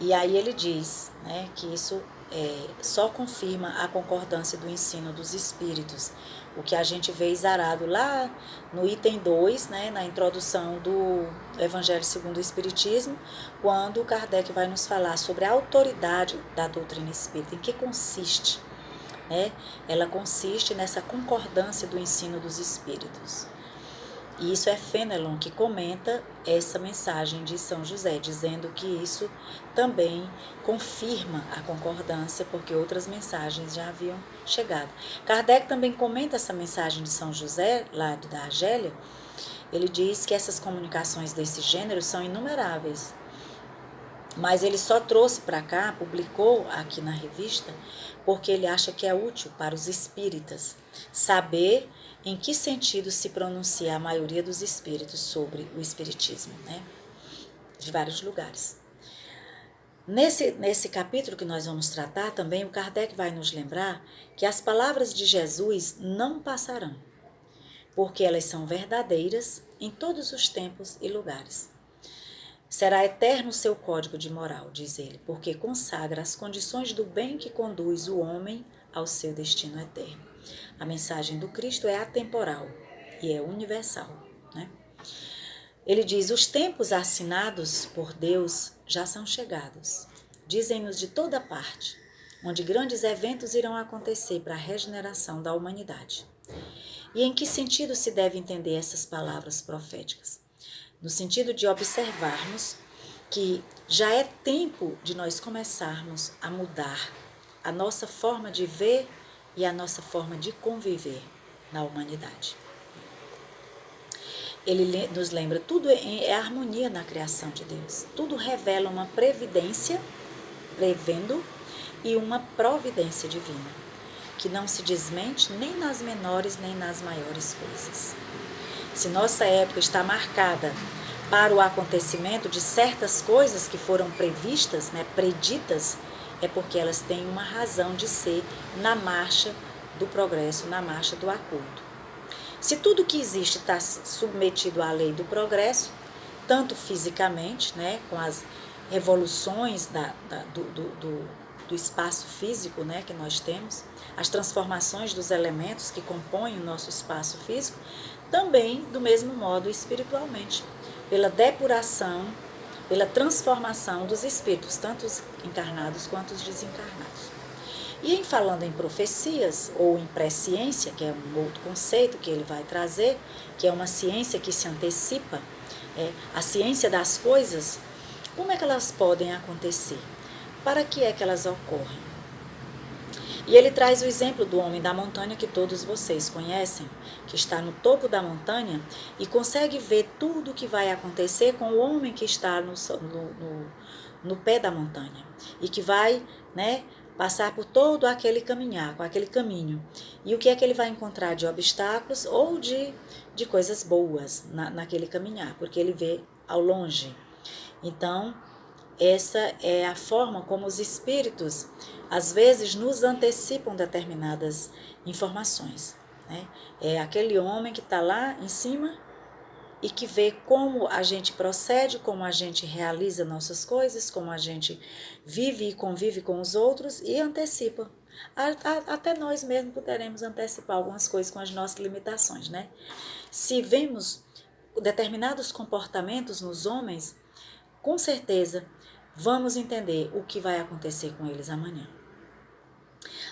E aí ele diz, né, que isso só confirma a concordância do ensino dos espíritos, o que a gente vê exarado lá no item 2, né, na introdução do Evangelho segundo o Espiritismo, quando Kardec vai nos falar sobre a autoridade da doutrina espírita, em que consiste, né? Ela consiste nessa concordância do ensino dos espíritos. E isso é Fenelon que comenta essa mensagem de São José, dizendo que isso também confirma a concordância, porque outras mensagens já haviam chegado. Kardec também comenta essa mensagem de São José, lá da Argélia. Ele diz que essas comunicações desse gênero são inumeráveis, mas ele só trouxe para cá, publicou aqui na revista, porque ele acha que é útil para os espíritas saber em que sentido se pronuncia a maioria dos espíritos sobre o espiritismo, né? De vários lugares. Nesse capítulo que nós vamos tratar também, o Kardec vai nos lembrar que as palavras de Jesus não passarão, porque elas são verdadeiras em todos os tempos e lugares. Será eterno o seu código de moral, diz ele, porque consagra as condições do bem que conduz o homem ao seu destino eterno. A mensagem do Cristo é atemporal e é universal, né? Ele diz: os tempos assinados por Deus já são chegados. Dizem-nos de toda parte, onde grandes eventos irão acontecer para a regeneração da humanidade. E em que sentido se deve entender essas palavras proféticas? No sentido de observarmos que já é tempo de nós começarmos a mudar a nossa forma de ver e a nossa forma de conviver na humanidade. Ele nos lembra, tudo é harmonia na criação de Deus. Tudo revela uma previdência, prevendo, e uma providência divina, que não se desmente nem nas menores nem nas maiores coisas. Se nossa época está marcada para o acontecimento de certas coisas que foram previstas, né, preditas, é porque elas têm uma razão de ser na marcha do progresso, na marcha do acordo. Se tudo que existe está submetido à lei do progresso, tanto fisicamente, né, com as revoluções do espaço físico, né, que nós temos, as transformações dos elementos que compõem o nosso espaço físico, também do mesmo modo espiritualmente, pela depuração, pela transformação dos espíritos, tanto os encarnados quanto os desencarnados. E em falando em profecias, ou em presciência, que é um outro conceito que ele vai trazer, que é uma ciência que se antecipa, a ciência das coisas, como é que elas podem acontecer? Para que é que elas ocorrem? E ele traz o exemplo do homem da montanha que todos vocês conhecem, que está no topo da montanha e consegue ver tudo o que vai acontecer com o homem que está no pé da montanha e que vai, né, passar por todo aquele caminhar, com aquele caminho. E o que é que ele vai encontrar de obstáculos ou de coisas boas naquele caminhar, porque ele vê ao longe. Então, essa é a forma como os espíritos, às vezes, nos antecipam determinadas informações, né? É aquele homem que está lá em cima e que vê como a gente procede, como a gente realiza nossas coisas, como a gente vive e convive com os outros e antecipa. Até nós mesmos poderemos antecipar algumas coisas com as nossas limitações, né? Se vemos determinados comportamentos nos homens, com certeza vamos entender o que vai acontecer com eles amanhã.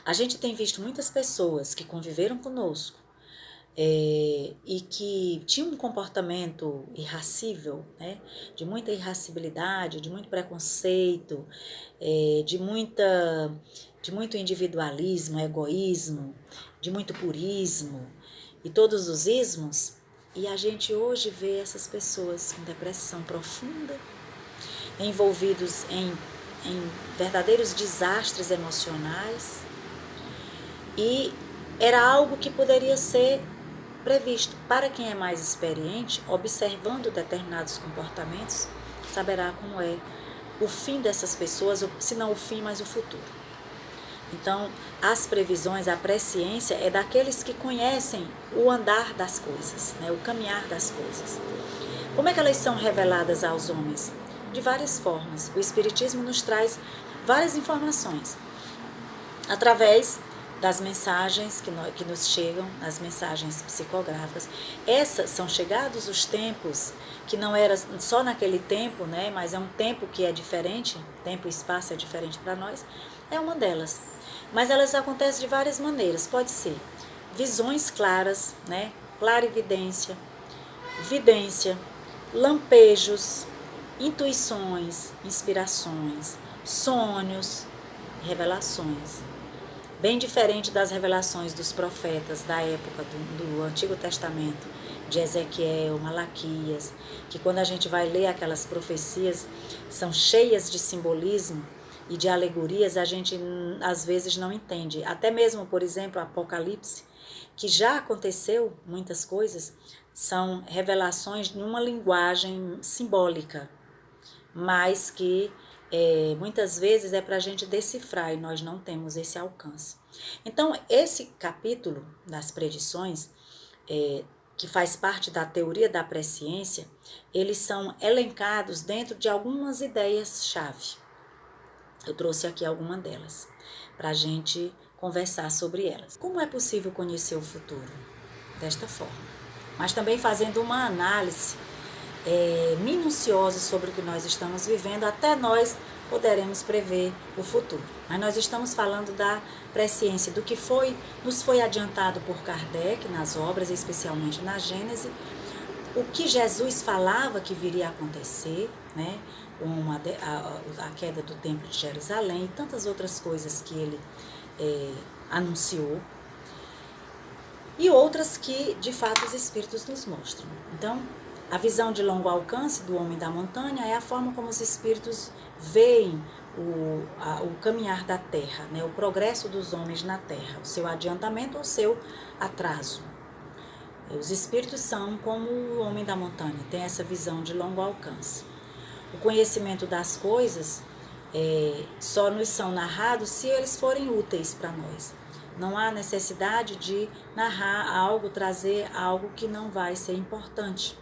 A gente tem visto muitas pessoas que conviveram conosco e que tinham um comportamento irracível, né? De muita irracibilidade, de muito preconceito, de muito individualismo, egoísmo, de muito purismo e todos os ismos. E a gente hoje vê essas pessoas com depressão profunda, envolvidos em verdadeiros desastres emocionais, e era algo que poderia ser previsto. Para quem é mais experiente, observando determinados comportamentos, saberá como é o fim dessas pessoas, se não o fim, mas o futuro. Então, as previsões, a presciência é daqueles que conhecem o andar das coisas, né, o caminhar das coisas. Como é que elas são reveladas aos homens? De várias formas. O Espiritismo nos traz várias informações através das mensagens que nos chegam, as mensagens psicográficas. Essas são chegados os tempos que não era só naquele tempo, né, mas é um tempo que é diferente, tempo e espaço é diferente para nós, é uma delas. Mas elas acontecem de várias maneiras. Pode ser visões claras, né, clarividência, vidência, lampejos, intuições, inspirações, sonhos, revelações. Bem diferente das revelações dos profetas da época do Antigo Testamento, de Ezequiel, Malaquias, que quando a gente vai ler aquelas profecias, são cheias de simbolismo e de alegorias, a gente às vezes não entende. Até mesmo, por exemplo, Apocalipse, que já aconteceu muitas coisas, são revelações numa linguagem simbólica, mas que muitas vezes é para a gente decifrar e nós não temos esse alcance. Então, esse capítulo das predições, que faz parte da teoria da presciência, eles são elencados dentro de algumas ideias-chave. Eu trouxe aqui alguma delas, para a gente conversar sobre elas. Como é possível conhecer o futuro? Desta forma. Mas também fazendo uma análise minuciosa sobre o que nós estamos vivendo, até nós poderemos prever o futuro. Mas nós estamos falando da presciência, do que nos foi adiantado por Kardec nas obras, especialmente na Gênese, o que Jesus falava que viria a acontecer, né? A queda do Templo de Jerusalém e tantas outras coisas que ele anunciou, e outras que de fato os Espíritos nos mostram. Então, a visão de longo alcance do homem da montanha é a forma como os Espíritos veem o caminhar da Terra, né? O progresso dos homens na Terra, o seu adiantamento ou o seu atraso. Os Espíritos são como o homem da montanha, tem essa visão de longo alcance. O conhecimento das coisas só nos são narrados se eles forem úteis para nós. Não há necessidade de narrar algo, trazer algo que não vai ser importante,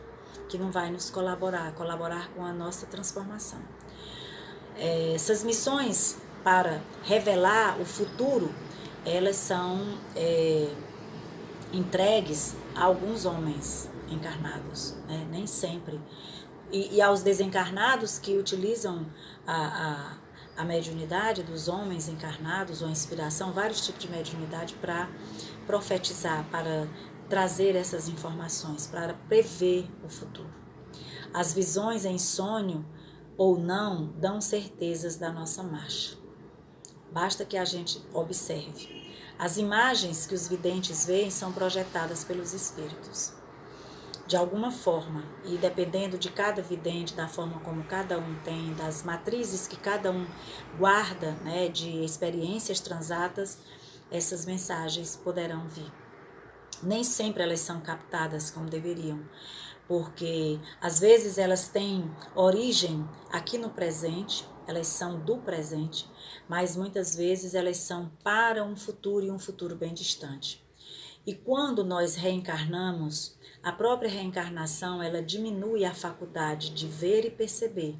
que não vai nos colaborar com a nossa transformação. Essas missões para revelar o futuro, elas são entregues a alguns homens encarnados, né? Nem sempre. E aos desencarnados que utilizam a mediunidade dos homens encarnados, ou a inspiração, vários tipos de mediunidade para profetizar, para trazer essas informações, para prever o futuro. As visões em sonho ou não dão certezas da nossa marcha. Basta que a gente observe. As imagens que os videntes veem são projetadas pelos espíritos. De alguma forma, e dependendo de cada vidente, da forma como cada um tem, das matrizes que cada um guarda, né, de experiências transatas, essas mensagens poderão vir. Nem sempre elas são captadas como deveriam, porque às vezes elas têm origem aqui no presente, elas são do presente, mas muitas vezes elas são para um futuro e um futuro bem distante. E quando nós reencarnamos, a própria reencarnação, ela diminui a faculdade de ver e perceber.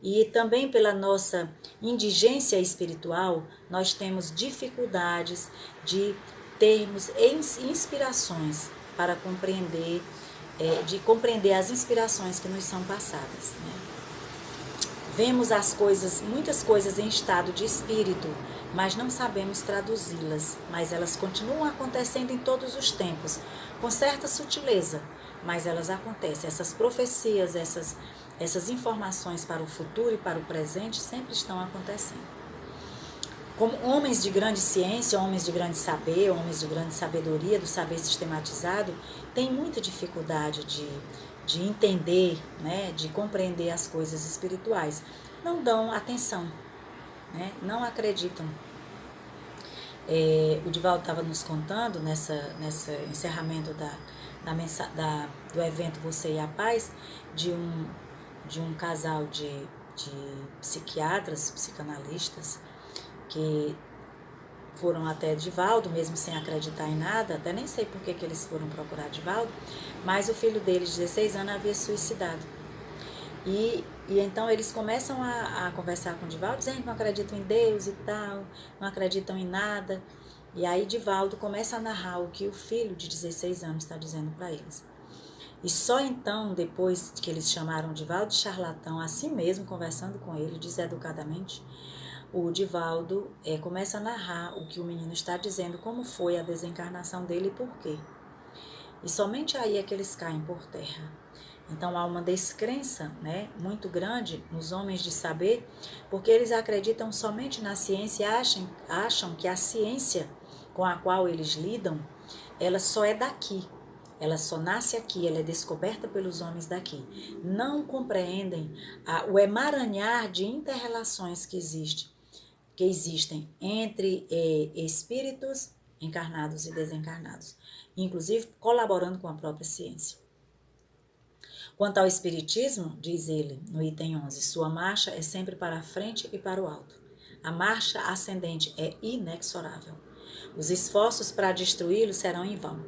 E também pela nossa indigência espiritual, nós temos dificuldades de termos inspirações para compreender, de compreender as inspirações que nos são passadas, né? Vemos muitas coisas em estado de espírito, mas não sabemos traduzi-las, mas elas continuam acontecendo em todos os tempos, com certa sutileza, mas elas acontecem. Essas profecias, essas informações para o futuro e para o presente sempre estão acontecendo. Como homens de grande ciência, homens de grande saber, homens de grande sabedoria, do saber sistematizado, têm muita dificuldade de entender, né, de compreender as coisas espirituais. Não dão atenção, né, não acreditam. O Divaldo estava nos contando, nesse encerramento do evento Você e a Paz, de um casal de psiquiatras, psicanalistas, que foram até Divaldo, mesmo sem acreditar em nada, até nem sei por que eles foram procurar Divaldo, mas o filho deles, de 16 anos, havia suicidado. E então eles começam a conversar com Divaldo, dizendo que não acreditam em Deus e tal, não acreditam em nada. E aí Divaldo começa a narrar o que o filho de 16 anos está dizendo para eles. E só então, depois que eles chamaram Divaldo de charlatão, assim mesmo, conversando com ele, deseducadamente, o Divaldo começa a narrar o que o menino está dizendo, como foi a desencarnação dele e por quê. E somente aí é que eles caem por terra. Então há uma descrença, né, muito grande nos homens de saber, porque eles acreditam somente na ciência e acham que a ciência com a qual eles lidam, ela só é daqui, ela só nasce aqui, ela é descoberta pelos homens daqui. Não compreendem o emaranhar de inter-relações que existem entre espíritos encarnados e desencarnados, inclusive colaborando com a própria ciência. Quanto ao espiritismo, diz ele no item 11, sua marcha é sempre para a frente e para o alto. A marcha ascendente é inexorável. Os esforços para destruí-lo serão em vão.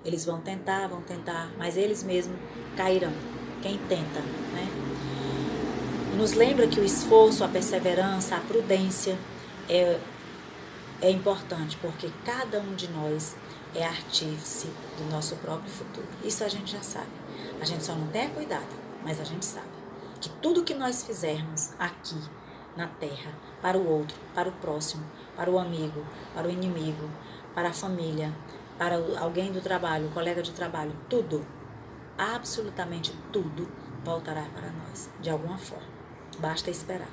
Eles vão tentar, mas eles mesmos cairão. Quem tenta, né? Nos lembra que o esforço, a perseverança, a prudência é importante, porque cada um de nós é artífice do nosso próprio futuro. Isso a gente já sabe. A gente só não tem cuidado, mas a gente sabe que tudo que nós fizermos aqui na Terra, para o outro, para o próximo, para o amigo, para o inimigo, para a família, para alguém do trabalho, colega de trabalho, tudo, absolutamente tudo, voltará para nós, de alguma forma. Basta esperar.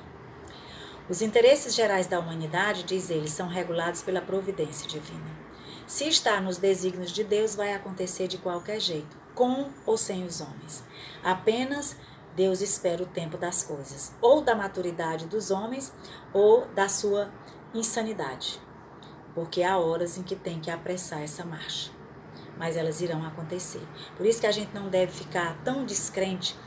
Os interesses gerais da humanidade, diz ele, são regulados pela providência divina. Se está nos desígnios de Deus, vai acontecer de qualquer jeito, com ou sem os homens. Apenas Deus espera o tempo das coisas, ou da maturidade dos homens, ou da sua insanidade. Porque há horas em que tem que apressar essa marcha, mas elas irão acontecer. Por isso que a gente não deve ficar tão descrente.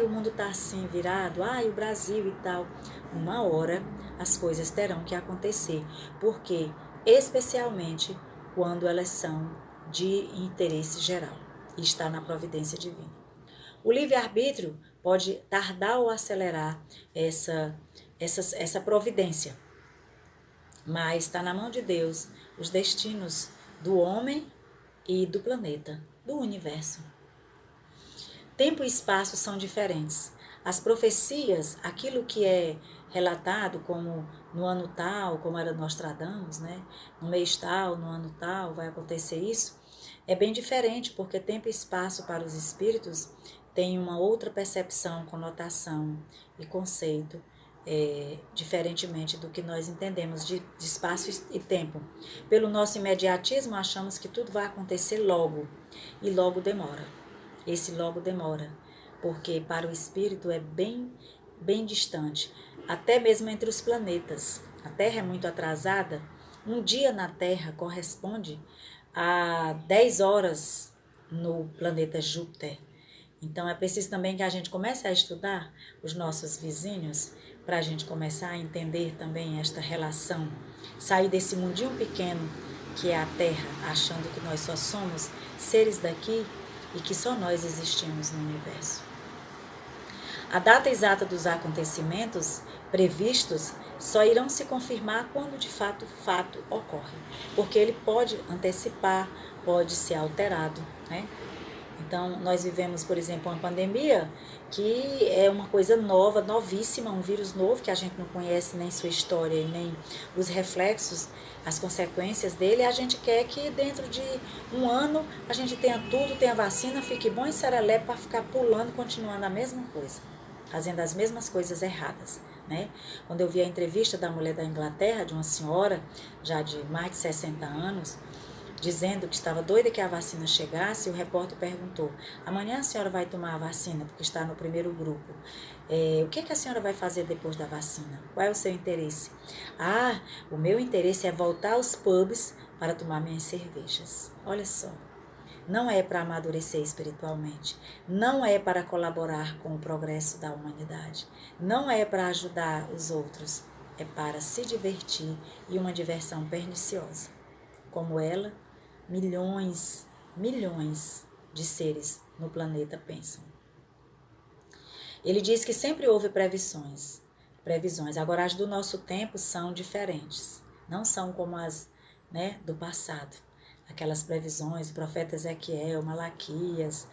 O mundo está assim virado, o Brasil e tal. Uma hora as coisas terão que acontecer, porque especialmente quando elas são de interesse geral e está na providência divina. O livre-arbítrio pode tardar ou acelerar essa providência, mas está na mão de Deus os destinos do homem e do planeta, do universo. Tempo e espaço são diferentes. As profecias, aquilo que é relatado como no ano tal, como era Nostradamus, né? No mês tal, no ano tal, vai acontecer isso, é bem diferente, porque tempo e espaço para os espíritos tem uma outra percepção, conotação e conceito, diferentemente do que nós entendemos de espaço e tempo. Pelo nosso imediatismo, achamos que tudo vai acontecer logo, e logo demora. Esse logo demora, porque para o espírito é bem distante, até mesmo entre os planetas. A Terra é muito atrasada. Um dia na Terra corresponde a 10 horas no planeta Júpiter. Então é preciso também que a gente comece a estudar os nossos vizinhos, para a gente começar a entender também esta relação, sair desse mundinho pequeno que é a Terra, achando que nós só somos seres daqui e que só nós existimos no universo. A data exata dos acontecimentos previstos só irão se confirmar quando de fato o fato ocorre, porque ele pode antecipar, pode ser alterado, né? Então, nós vivemos, por exemplo, uma pandemia que é uma coisa nova, novíssima, um vírus novo que a gente não conhece nem sua história e nem os reflexos, as consequências dele. A gente quer que dentro de um ano a gente tenha tudo, tenha vacina, fique bom e serelepe para ficar pulando, continuando a mesma coisa, fazendo as mesmas coisas erradas, né? Quando eu vi a entrevista da mulher da Inglaterra, de uma senhora já de mais de 60 anos, dizendo que estava doida que a vacina chegasse, o repórter perguntou: amanhã a senhora vai tomar a vacina, porque está no primeiro grupo. O que a senhora vai fazer depois da vacina? Qual é o seu interesse? O meu interesse é voltar aos pubs para tomar minhas cervejas. Olha só, não é para amadurecer espiritualmente, não é para colaborar com o progresso da humanidade, não é para ajudar os outros, é para se divertir, e uma diversão perniciosa. Como ela, milhões de seres no planeta pensam. Ele diz que sempre houve previsões. Agora as do nosso tempo são diferentes. Não são como as, né, do passado. Aquelas previsões, o profeta Ezequiel, Malaquias,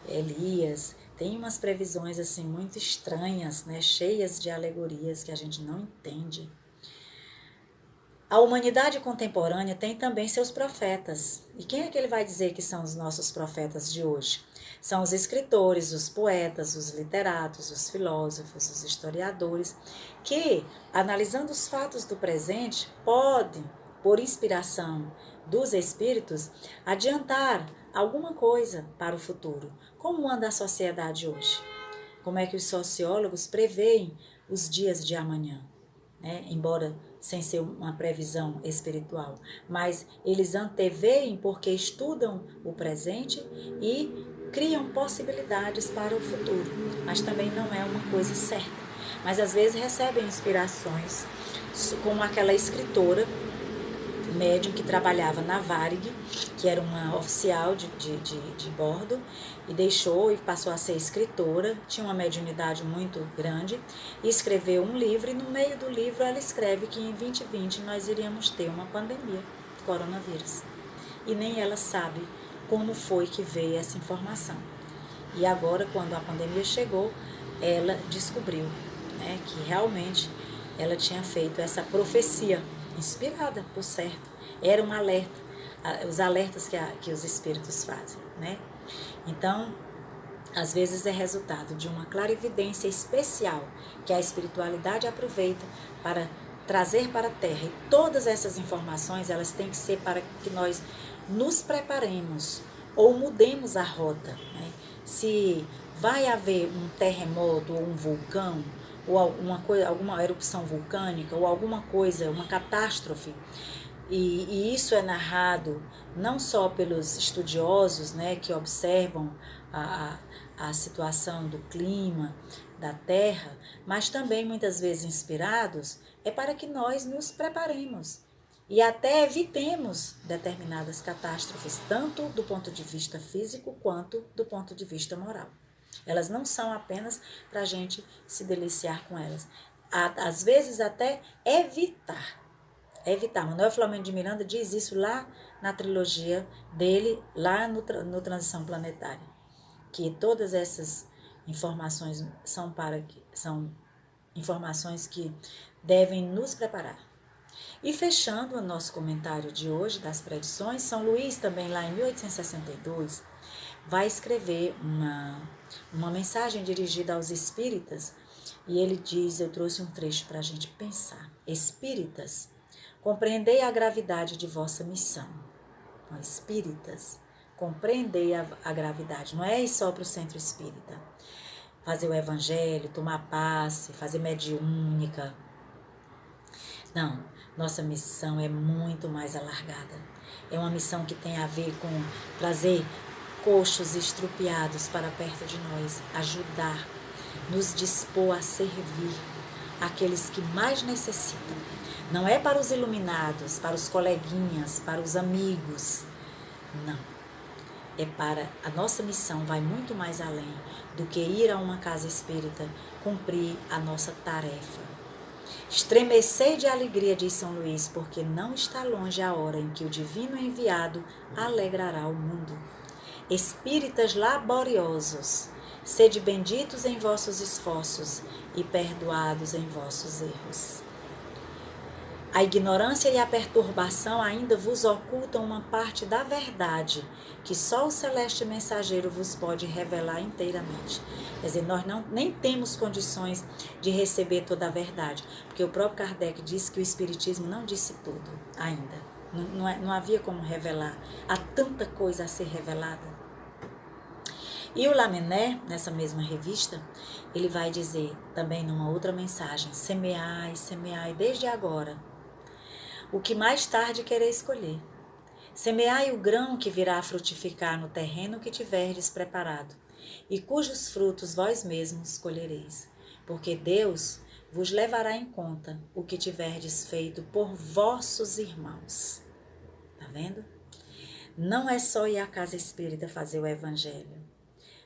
Elias, tem umas previsões assim muito estranhas, né, cheias de alegorias que a gente não entende. A humanidade contemporânea tem também seus profetas. E quem é que ele vai dizer que são os nossos profetas de hoje? São os escritores, os poetas, os literatos, os filósofos, os historiadores, que, analisando os fatos do presente, podem, por inspiração dos espíritos, adiantar alguma coisa para o futuro. Como anda a sociedade hoje? Como é que os sociólogos preveem os dias de amanhã? Embora sem ser uma previsão espiritual, mas eles anteveem porque estudam o presente e criam possibilidades para o futuro, mas também não é uma coisa certa. Mas às vezes recebem inspirações, como aquela escritora médium que trabalhava na Varig, que era uma oficial de bordo, e deixou e passou a ser escritora, tinha uma mediunidade muito grande, e escreveu um livro, e no meio do livro ela escreve que em 2020 nós iríamos ter uma pandemia de coronavírus. E nem ela sabe como foi que veio essa informação. E agora, quando a pandemia chegou, ela descobriu, que realmente ela tinha feito essa profecia, inspirada, por certo. Era um alerta, os alertas que os espíritos fazem, Então, às vezes é resultado de uma clarividência especial que a espiritualidade aproveita para trazer para a Terra. E todas essas informações, elas têm que ser para que nós nos preparemos ou mudemos a rota. Se vai haver um terremoto ou um vulcão, ou alguma erupção vulcânica, ou alguma coisa, uma catástrofe, e isso é narrado não só pelos estudiosos, que observam a situação do clima, da Terra, mas também muitas vezes inspirados, é para que nós nos preparemos e até evitemos determinadas catástrofes, tanto do ponto de vista físico quanto do ponto de vista moral. Elas não são apenas para a gente se deliciar com elas. Às vezes até evitar. Manuel Filomeno de Miranda diz isso lá na trilogia dele, lá no Transição Planetária, que todas essas informações são informações que devem nos preparar. E fechando o nosso comentário de hoje das predições, São Luís também lá em 1862 vai escrever uma mensagem dirigida aos espíritas, e ele diz, eu trouxe um trecho para a gente pensar: espíritas, compreendei a gravidade de vossa missão. Espíritas, compreendei a gravidade. Não é ir só para o centro espírita, fazer o evangelho, tomar passe, fazer mediúnica. Não, nossa missão é muito mais alargada. É uma missão que tem a ver com trazer coxos estrupiados para perto de nós, ajudar, nos dispor a servir aqueles que mais necessitam. Não é para os iluminados, para os coleguinhas, para os amigos. Não. É para a nossa missão, vai muito mais além do que ir a uma casa espírita cumprir a nossa tarefa. Estremecei de alegria, diz São Luís, porque não está longe a hora em que o divino enviado alegrará o mundo. Espíritas laboriosos, sede benditos em vossos esforços e perdoados em vossos erros. A ignorância e a perturbação ainda vos ocultam uma parte da verdade que só o celeste mensageiro vos pode revelar inteiramente. Quer dizer, nós nem temos condições de receber toda a verdade, porque o próprio Kardec disse que o Espiritismo não disse tudo ainda. Não havia como revelar. Há tanta coisa a ser revelada. E o Lamennais, nessa mesma revista, ele vai dizer também numa outra mensagem: semeai, semeai desde agora o que mais tarde quereis colher. Semeai o grão que virá a frutificar no terreno que tiverdes preparado, e cujos frutos vós mesmos colhereis, porque Deus vos levará em conta o que tiverdes feito por vossos irmãos. Tá vendo? Não é só ir à casa espírita fazer o evangelho.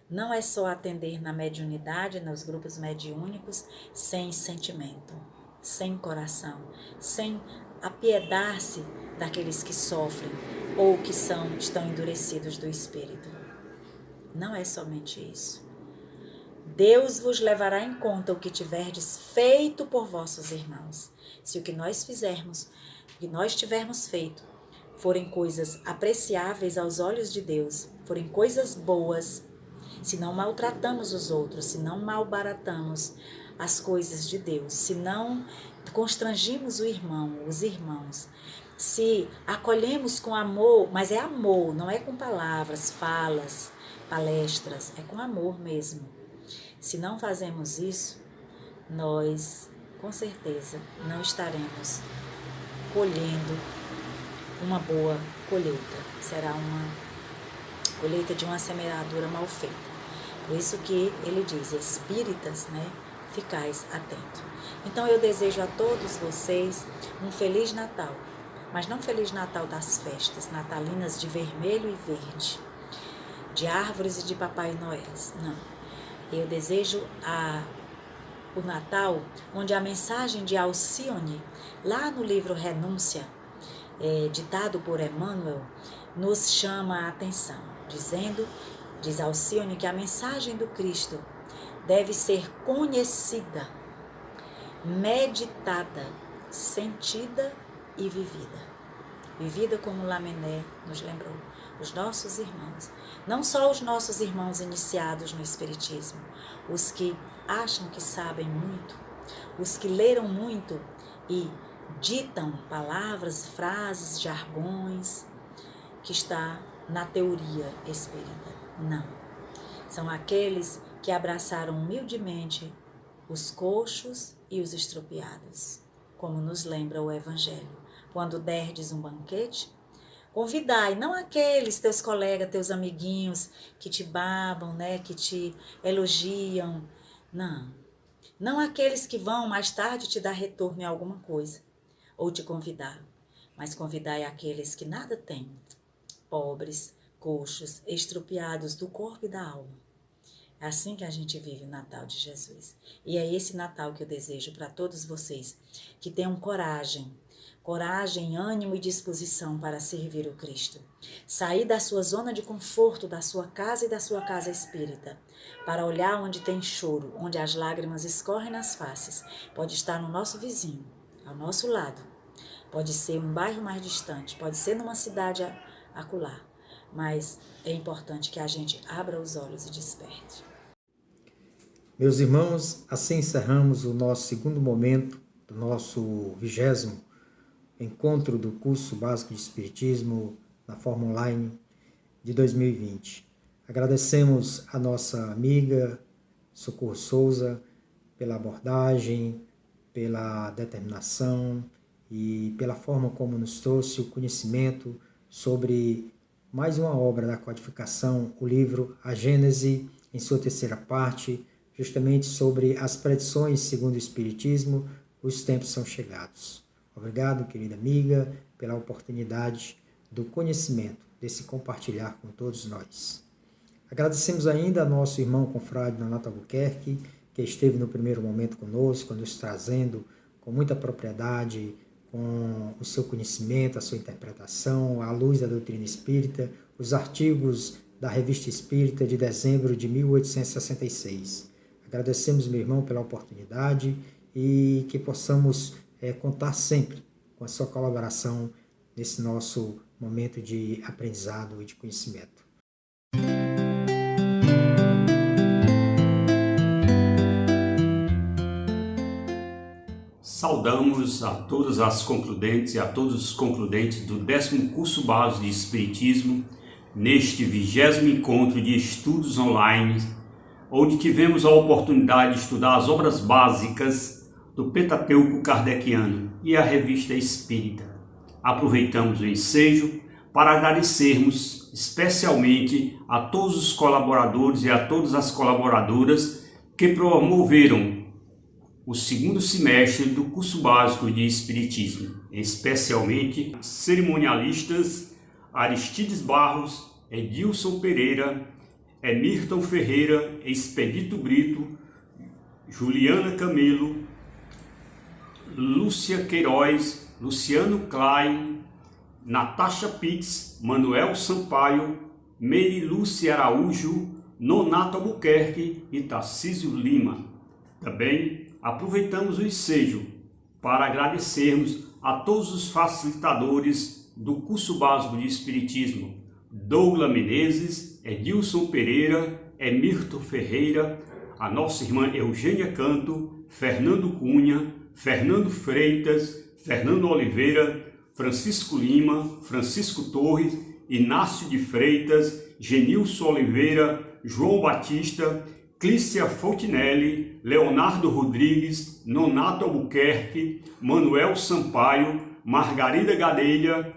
Não é só atender na mediunidade, nos grupos mediúnicos, sem sentimento, sem coração, sem apiedar-se daqueles que sofrem ou que estão endurecidos do espírito. Não é somente isso. Deus vos levará em conta o que tiverdes feito por vossos irmãos. Se o que nós fizermos, o que nós tivermos feito, forem coisas apreciáveis aos olhos de Deus, forem coisas boas, se não maltratamos os outros, se não malbaratamos as coisas de Deus, se não constrangimos o irmão, os irmãos, se acolhemos com amor, mas é amor, não é com palavras, falas, palestras, é com amor mesmo. Se não fazemos isso, nós, com certeza, não estaremos colhendo uma boa colheita. Será uma colheita de uma semeadura mal feita. Por isso que ele diz, espíritas, ficais atentos. Então eu desejo a todos vocês um Feliz Natal, mas não Feliz Natal das festas natalinas de vermelho e verde, de árvores e de Papai Noel, não. Eu desejo o Natal onde a mensagem de Alcione, lá no livro Renúncia, ditado por Emmanuel, nos chama a atenção, diz Alcione que a mensagem do Cristo deve ser conhecida, meditada, sentida e vivida. Vivida como Lamennais nos lembrou, os nossos irmãos. Não só os nossos irmãos iniciados no Espiritismo, os que acham que sabem muito, os que leram muito e ditam palavras, frases, jargões, que está na teoria espírita. Não. São aqueles que abraçaram humildemente os coxos e os estropiados, como nos lembra o Evangelho. Quando derdes um banquete, convidai, não aqueles teus colegas, teus amiguinhos que te babam, que te elogiam. Não aqueles que vão mais tarde te dar retorno em alguma coisa, ou te convidar, mas convidai aqueles que nada têm, pobres, coxos, estropiados do corpo e da alma. É assim que a gente vive o Natal de Jesus. E é esse Natal que eu desejo para todos vocês, que tenham coragem, ânimo e disposição para servir o Cristo. Sair da sua zona de conforto, da sua casa e da sua casa espírita, para olhar onde tem choro, onde as lágrimas escorrem nas faces. Pode estar no nosso vizinho, ao nosso lado. Pode ser um bairro mais distante, pode ser numa cidade acolá. Mas é importante que a gente abra os olhos e desperte. Meus irmãos, assim encerramos o nosso segundo momento do nosso 20º encontro do curso básico de Espiritismo na forma online de 2020. Agradecemos a nossa amiga Socorro Souza pela abordagem, pela determinação e pela forma como nos trouxe o conhecimento sobre mais uma obra da codificação, o livro A Gênese, em sua terceira parte, justamente sobre as predições segundo o Espiritismo, os tempos são chegados. Obrigado, querida amiga, pela oportunidade do conhecimento, desse compartilhar com todos nós. Agradecemos ainda a nosso irmão confrade Nonato Albuquerque, que esteve no primeiro momento conosco, nos trazendo com muita propriedade, com o seu conhecimento, a sua interpretação, à luz da doutrina espírita, os artigos da Revista Espírita de dezembro de 1866. Agradecemos, meu irmão, pela oportunidade e que possamos contar sempre com a sua colaboração nesse nosso momento de aprendizado e de conhecimento. Saudamos a todas as concludentes e a todos os concludentes do 10º curso básico de Espiritismo, neste 20º encontro de estudos online, onde tivemos a oportunidade de estudar as obras básicas do Pentateuco Kardeciano e a Revista Espírita. Aproveitamos o ensejo para agradecermos especialmente a todos os colaboradores e a todas as colaboradoras que promoveram o segundo semestre do curso básico de Espiritismo, especialmente cerimonialistas Aristides Barros, Edilson Pereira, Emirton Ferreira, Expedito Brito, Juliana Camelo, Lúcia Queiroz, Luciano Klein, Natasha Pitts, Manuel Sampaio, Meire Lúcia Araújo, Nonato Albuquerque e Tarcísio Lima. Também aproveitamos o ensejo para agradecermos a todos os facilitadores do curso básico de Espiritismo: Douglas Menezes, Edilson Pereira, Emirto Ferreira, a nossa irmã Eugênia Canto, Fernando Cunha, Fernando Freitas, Fernando Oliveira, Francisco Lima, Francisco Torres, Inácio de Freitas, Genilson Oliveira, João Batista, Clícia Fontinelli, Leonardo Rodrigues, Nonato Albuquerque, Manuel Sampaio, Margarida Gadelha,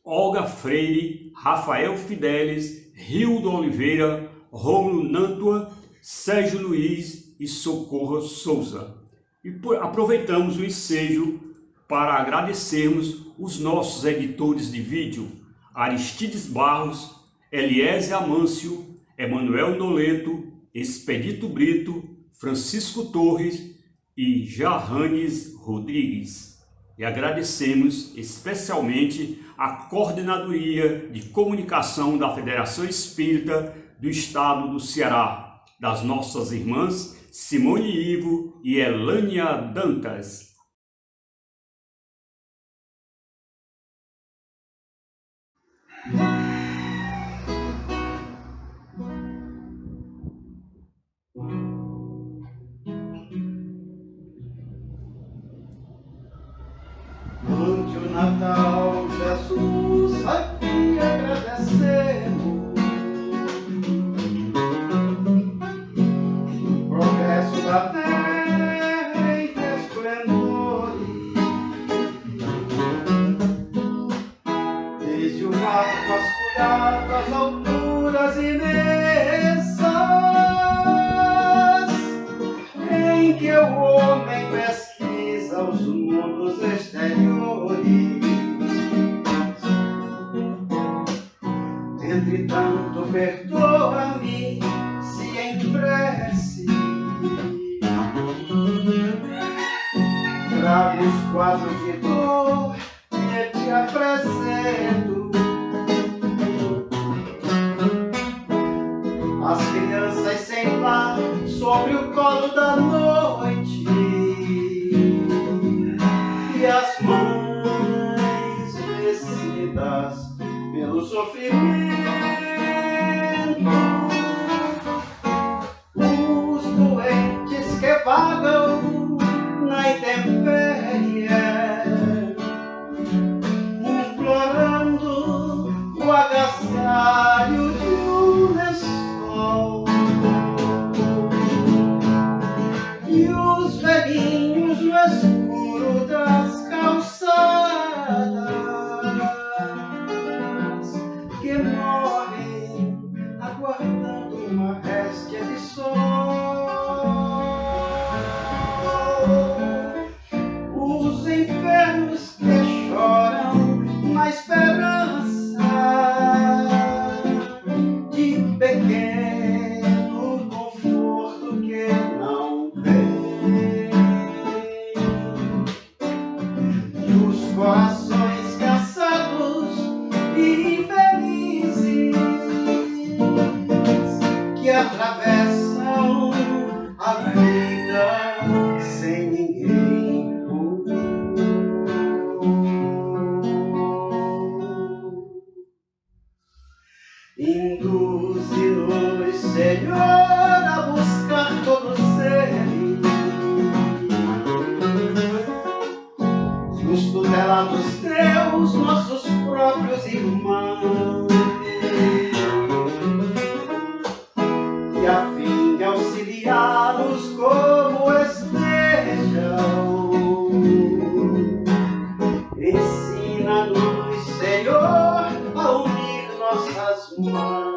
Olga Freire, Rafael Fidelis, Rildo Oliveira, Rômulo Nantua, Sérgio Luiz e Socorro Souza. E aproveitamos o ensejo para agradecermos os nossos editores de vídeo, Aristides Barros, Eliezer Amâncio, Emanuel Noleto, Expedito Brito, Francisco Torres e Jarranes Rodrigues. E agradecemos especialmente a Coordenadoria de Comunicação da Federação Espírita do Estado do Ceará, das nossas irmãs Simone Ivo e Elânia Dantas. Ante o Natal, Jesus aqui agradecemos o progresso da terra em esplendores, desde o mato vasculhado às alturas imensas, em que o homem pesquisa os mundos exteriores. Entretanto, perdoa-me se em prece trago os quadros de dor que te apresento. As crianças sem lar sobre o colo da noite e as mães vencidas pelo sofrimento, os doentes que vagam na intempérie, implorando o agasalho de um lençol, e os velhinhos no escuro das calçadas que morrem aguardando uma réstia de sol. Os enfermos que choram na esperança de pequeno conforto que não vem, e os corações cansados e infelizes que atravessam a vida sem ninguém. Induze-nos, Senhor, a buscar todos eles, os tutelados teus, nossos próprios irmãos, e a fim de auxiliá-los como estejam, ensina-nos, Senhor, a unir nossas mãos.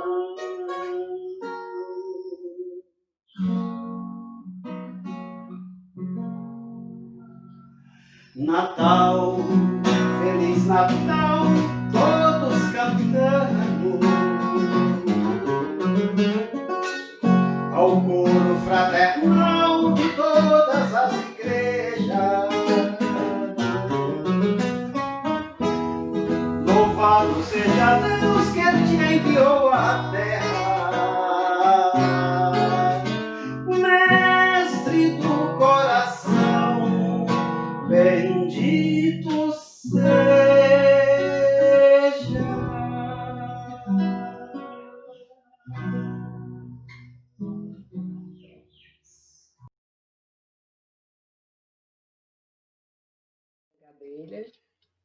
Natal, Feliz Natal, todos cantamos ao coro fraternal de todas as igrejas. Louvado seja Deus que Ele te enviou à terra, mestre do coração, bendito seja. Abelha.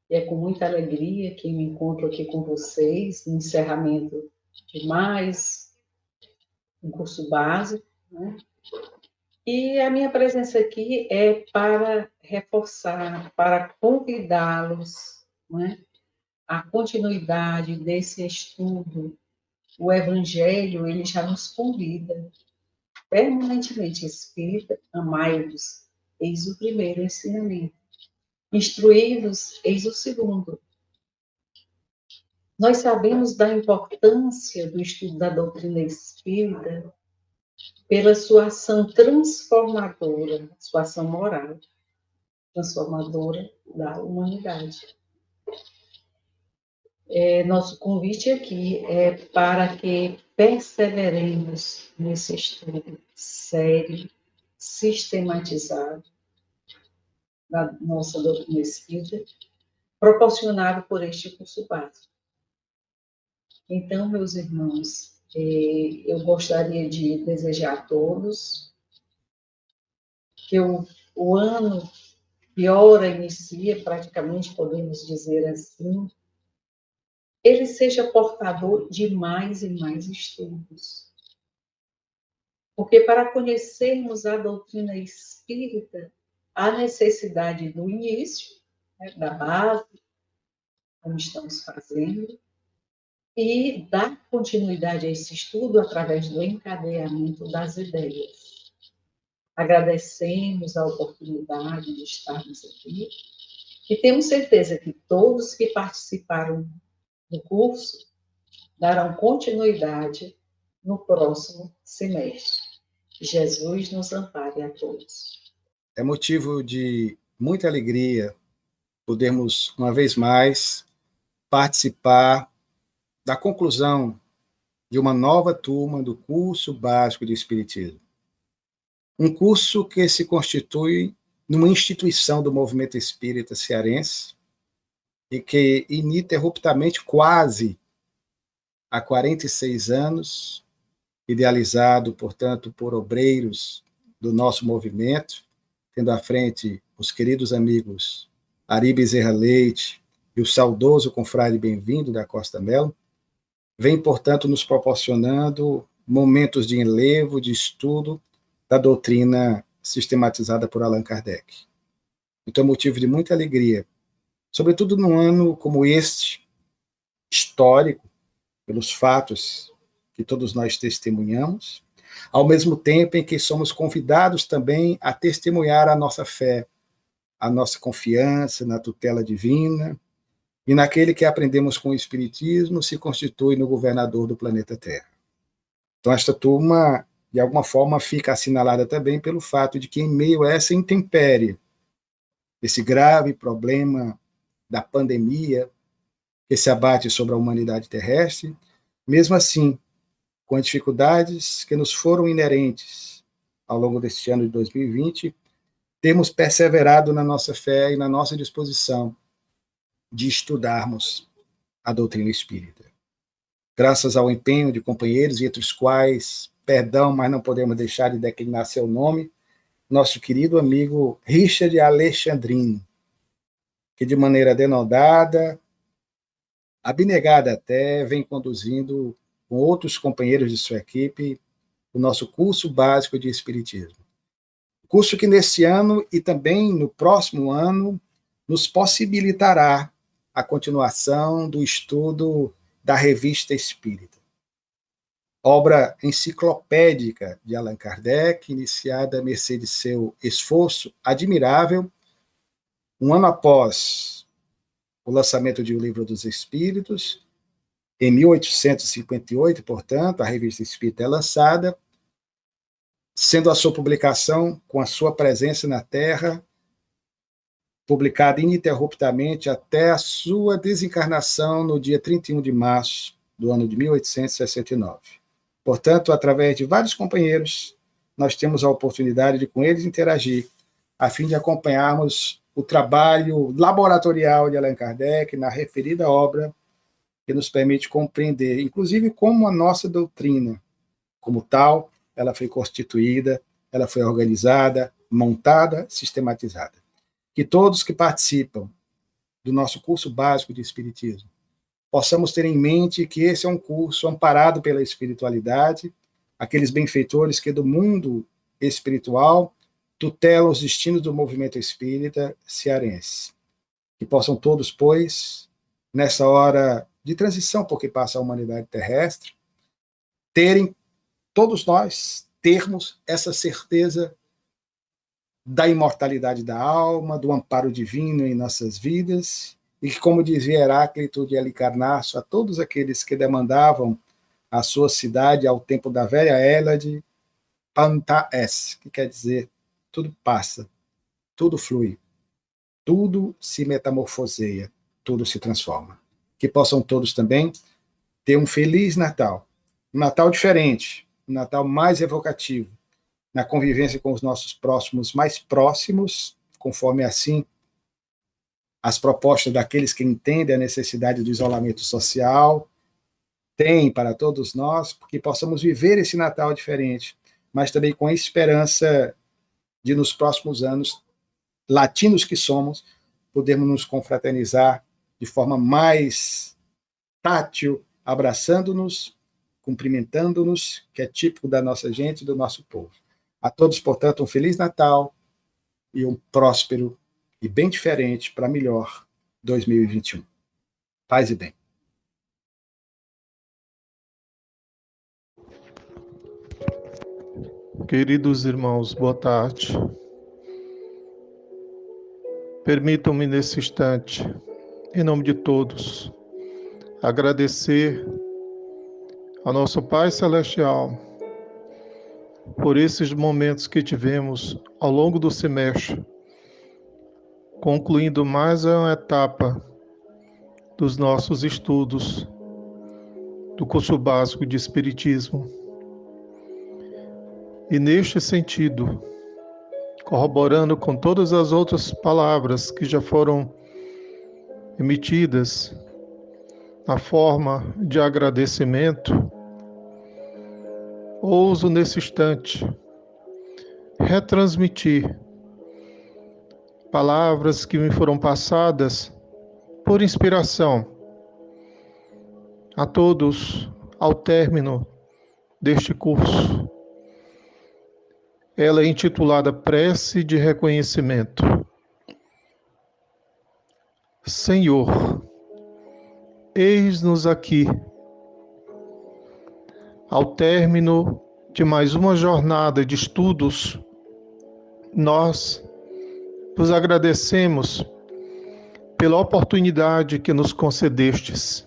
E é com muita alegria que me encontro aqui com vocês no encerramento de mais um curso básico, né? E a minha presença aqui é para reforçar, para convidá-los, né, à continuidade desse estudo. O Evangelho, ele já nos convida permanentemente, espírita, amai-vos, eis o primeiro ensinamento. Instruí-vos, eis o segundo. Nós sabemos da importância do estudo da doutrina espírita pela sua ação transformadora, sua ação moral, transformadora da humanidade. Nosso convite aqui é para que perseveremos nesse estudo sério, sistematizado, da nossa doutrina espírita, proporcionado por este curso básico. Então, meus irmãos, eu gostaria de desejar a todos que o ano que ora inicia, praticamente podemos dizer assim, ele seja portador de mais e mais estudos. Porque para conhecermos a doutrina espírita, há necessidade do início, né, da base, como estamos fazendo, e dar continuidade a esse estudo através do encadeamento das ideias. Agradecemos a oportunidade de estarmos aqui e temos certeza que todos que participaram do curso darão continuidade no próximo semestre. Jesus nos ampare a todos. É motivo de muita alegria podermos, uma vez mais, participar da conclusão de uma nova turma do curso básico de Espiritismo. Um curso que se constitui numa instituição do movimento espírita cearense e que ininterruptamente, quase há 46 anos, idealizado, portanto, por obreiros do nosso movimento, tendo à frente os queridos amigos Ari Bezerra Leite e o saudoso confrade Bem-vindo da Costa Melo, vem, portanto, nos proporcionando momentos de enlevo, de estudo da doutrina sistematizada por Allan Kardec. Então é motivo de muita alegria, sobretudo num ano como este, histórico, pelos fatos que todos nós testemunhamos, ao mesmo tempo em que somos convidados também a testemunhar a nossa fé, a nossa confiança na tutela divina, e naquele que aprendemos com o Espiritismo se constitui no governador do planeta Terra. Então esta turma, de alguma forma, fica assinalada também pelo fato de que, em meio a essa intempérie, esse grave problema da pandemia que se abate sobre a humanidade terrestre, mesmo assim, com as dificuldades que nos foram inerentes ao longo deste ano de 2020, temos perseverado na nossa fé e na nossa disposição de estudarmos a doutrina espírita. Graças ao empenho de companheiros, entre os quais, perdão, mas não podemos deixar de declinar seu nome, nosso querido amigo Richard Alexandrino, que de maneira denodada, abnegada até, vem conduzindo com outros companheiros de sua equipe o nosso curso básico de Espiritismo. Curso que nesse ano e também no próximo ano nos possibilitará a continuação do estudo da Revista Espírita, obra enciclopédica de Allan Kardec, iniciada a mercê de seu esforço admirável, um ano após o lançamento de O Livro dos Espíritos, em 1858, portanto, a Revista Espírita é lançada, sendo a sua publicação, com a sua presença na Terra, publicada ininterruptamente até a sua desencarnação no dia 31 de março do ano de 1869. Portanto, através de vários companheiros, nós temos a oportunidade de com eles interagir, a fim de acompanharmos o trabalho laboratorial de Allan Kardec na referida obra, que nos permite compreender, inclusive, como a nossa doutrina, como tal, ela foi constituída, ela foi organizada, montada, sistematizada. Que todos que participam do nosso curso básico de Espiritismo, possamos ter em mente que esse é um curso amparado pela espiritualidade, aqueles benfeitores que do mundo espiritual tutelam os destinos do movimento espírita cearense. Que possam todos, pois, nessa hora de transição por que passa a humanidade terrestre, todos nós termos essa certeza da imortalidade da alma, do amparo divino em nossas vidas, e que, como dizia Heráclito de Halicarnasso, a todos aqueles que demandavam a sua cidade ao tempo da velha Hélade, panta es, que quer dizer tudo passa, tudo flui, tudo se metamorfoseia, tudo se transforma. Que possam todos também ter um feliz Natal, um Natal diferente, um Natal mais evocativo, na convivência com os nossos próximos mais próximos, conforme assim as propostas daqueles que entendem a necessidade do isolamento social têm para todos nós, porque possamos viver esse Natal diferente, mas também com a esperança de, nos próximos anos, latinos que somos, podermos nos confraternizar de forma mais tátil, abraçando-nos, cumprimentando-nos, que é típico da nossa gente e do nosso povo. A todos, portanto, um Feliz Natal e um próspero e bem diferente para melhor 2021. Paz e bem. Queridos irmãos, boa tarde. Permitam-me nesse instante, em nome de todos, agradecer ao nosso Pai Celestial por esses momentos que tivemos ao longo do semestre, concluindo mais uma etapa dos nossos estudos do curso básico de Espiritismo. E neste sentido, corroborando com todas as outras palavras que já foram emitidas na forma de agradecimento, ouso nesse instante retransmitir palavras que me foram passadas por inspiração a todos ao término deste curso. Ela é intitulada Prece de Reconhecimento. Senhor, eis-nos aqui, ao término de mais uma jornada de estudos. Nós vos agradecemos pela oportunidade que nos concedestes.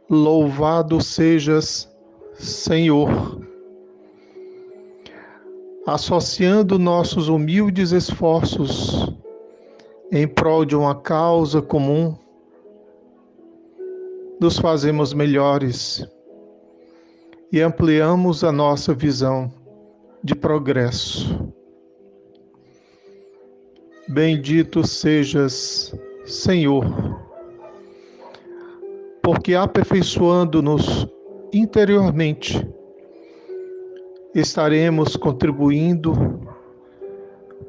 Louvado sejas, Senhor. Associando nossos humildes esforços em prol de uma causa comum, nos fazemos melhores e ampliamos a nossa visão de progresso. Bendito sejas, Senhor, porque aperfeiçoando-nos interiormente, estaremos contribuindo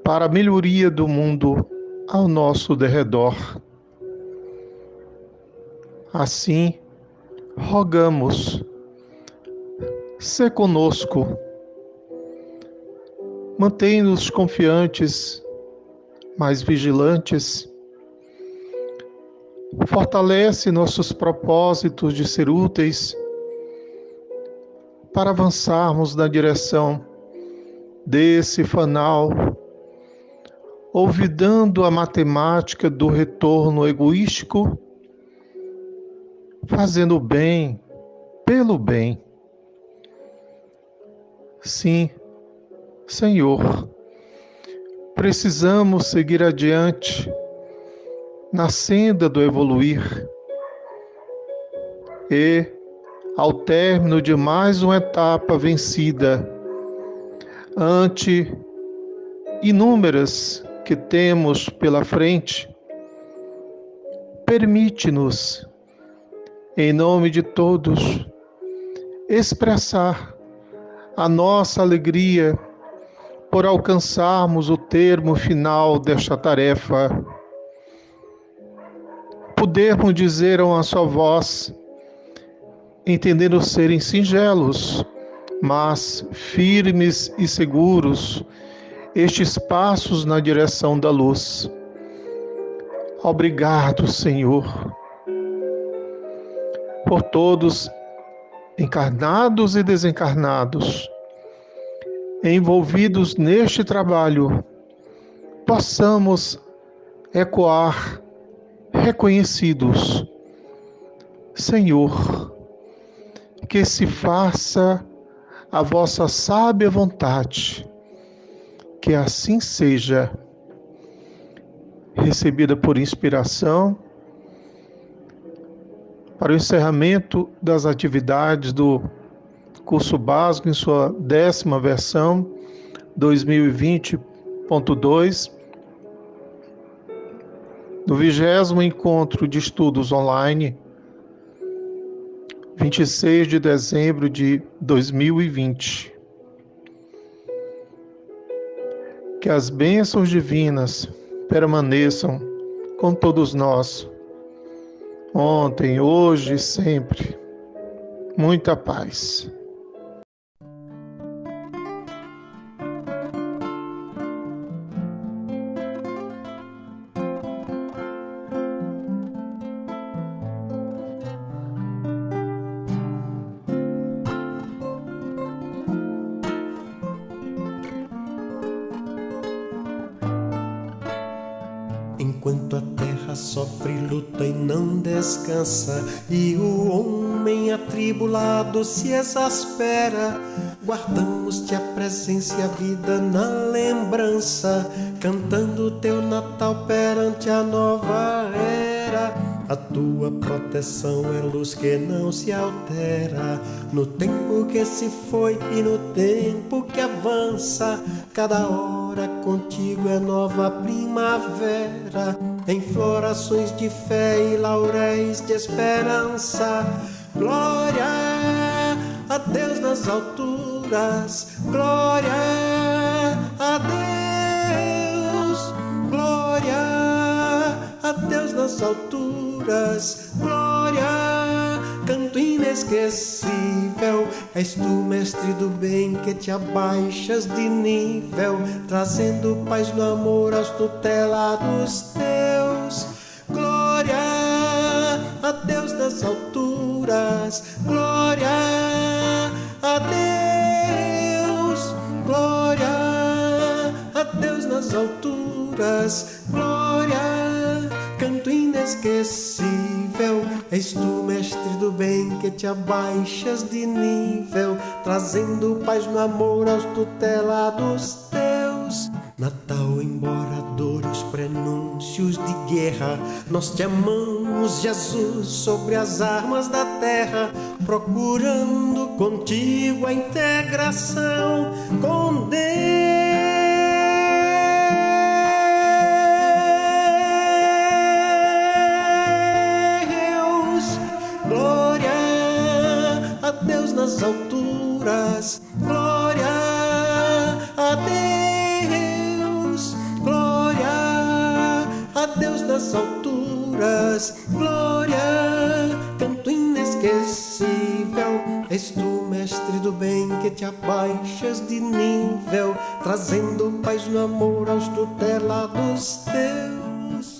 para a melhoria do mundo ao nosso derredor. Assim, rogamos, sê conosco, mantém-nos confiantes, mais vigilantes, fortalece nossos propósitos de ser úteis para avançarmos na direção desse fanal, olvidando a matemática do retorno egoístico, fazendo o bem pelo bem. Sim, Senhor, precisamos seguir adiante na senda do evoluir e, ao término de mais uma etapa vencida, ante inúmeras que temos pela frente, permite-nos, em nome de todos, expressar a nossa alegria por alcançarmos o termo final desta tarefa podermos dizer a uma só voz, entendendo serem singelos, mas firmes e seguros, estes passos na direção da luz. Obrigado, Senhor, por todos encarnados e desencarnados, envolvidos neste trabalho, possamos ecoar reconhecidos. Senhor, que se faça a vossa sábia vontade, que assim seja. Recebida por inspiração, para o encerramento das atividades do curso básico em sua 10ª versão, 2020.2, do 20º encontro de estudos online, 26 de dezembro de 2020. Que as bênçãos divinas permaneçam com todos nós, ontem, hoje e sempre. Muita paz. Enquanto a terra sofre, luta e não descansa, e o homem atribulado se exaspera, guardamos-te a presença e a vida na lembrança, cantando teu Natal perante a nova era. A tua proteção é luz que não se altera, no tempo que se foi e no tempo que avança. Cada hora contigo é nova primavera, em florações de fé e lauréis de esperança. Glória a Deus nas alturas, glória a Deus, glória a Deus nas alturas, glória, canto inesquecível. És tu, mestre do bem, que te abaixas de nível, trazendo paz no amor aos tutelados teus. Glória a Deus nas alturas, glória a Deus, glória a Deus nas alturas, glória, canto inesquecível. És tu, mestre do bem, que te abaixas de nível, trazendo paz no amor aos tutelados teus. Natal, embora dores, prenúncios de guerra, nós te amamos, Jesus, sobre as armas da terra, procurando contigo a integração com Deus. Glória a Deus nas alturas, glória a Deus, glória a Deus nas alturas, glória, canto inesquecível. És tu, mestre do bem, que te abaixas de nível, trazendo paz no amor aos tutelados teus.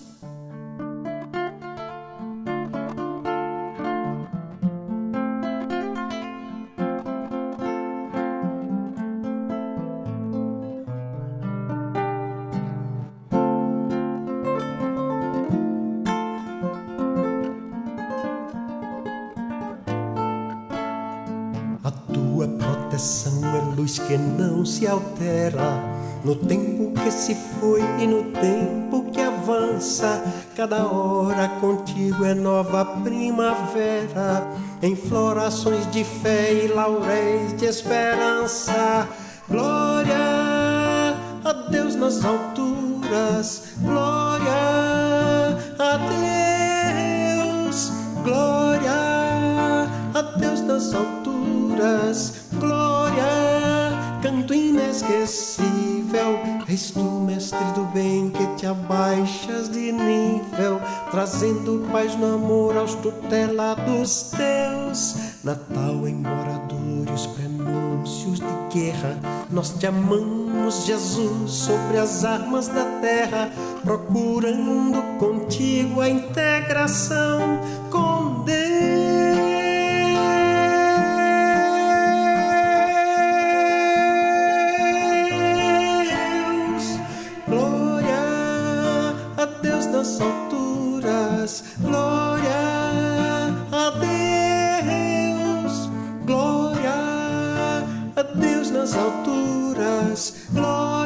A tua proteção é luz que não se altera, no tempo que se foi e no tempo que avança. Cada hora contigo é nova primavera, em florações de fé e lauréis de esperança. Glória a Deus nas alturas, glória a Deus, glória a Deus nas alturas, glória, cantando momento inesquecível. És tu, mestre do bem, que te abaixas de nível, trazendo paz no amor aos tutelados teus. Natal, embora dure os prenúncios de guerra, nós te amamos, Jesus, sobre as armas da terra, procurando contigo a integração com Deus. Glória a Deus nas alturas, glória a Deus, glória a Deus nas alturas, glória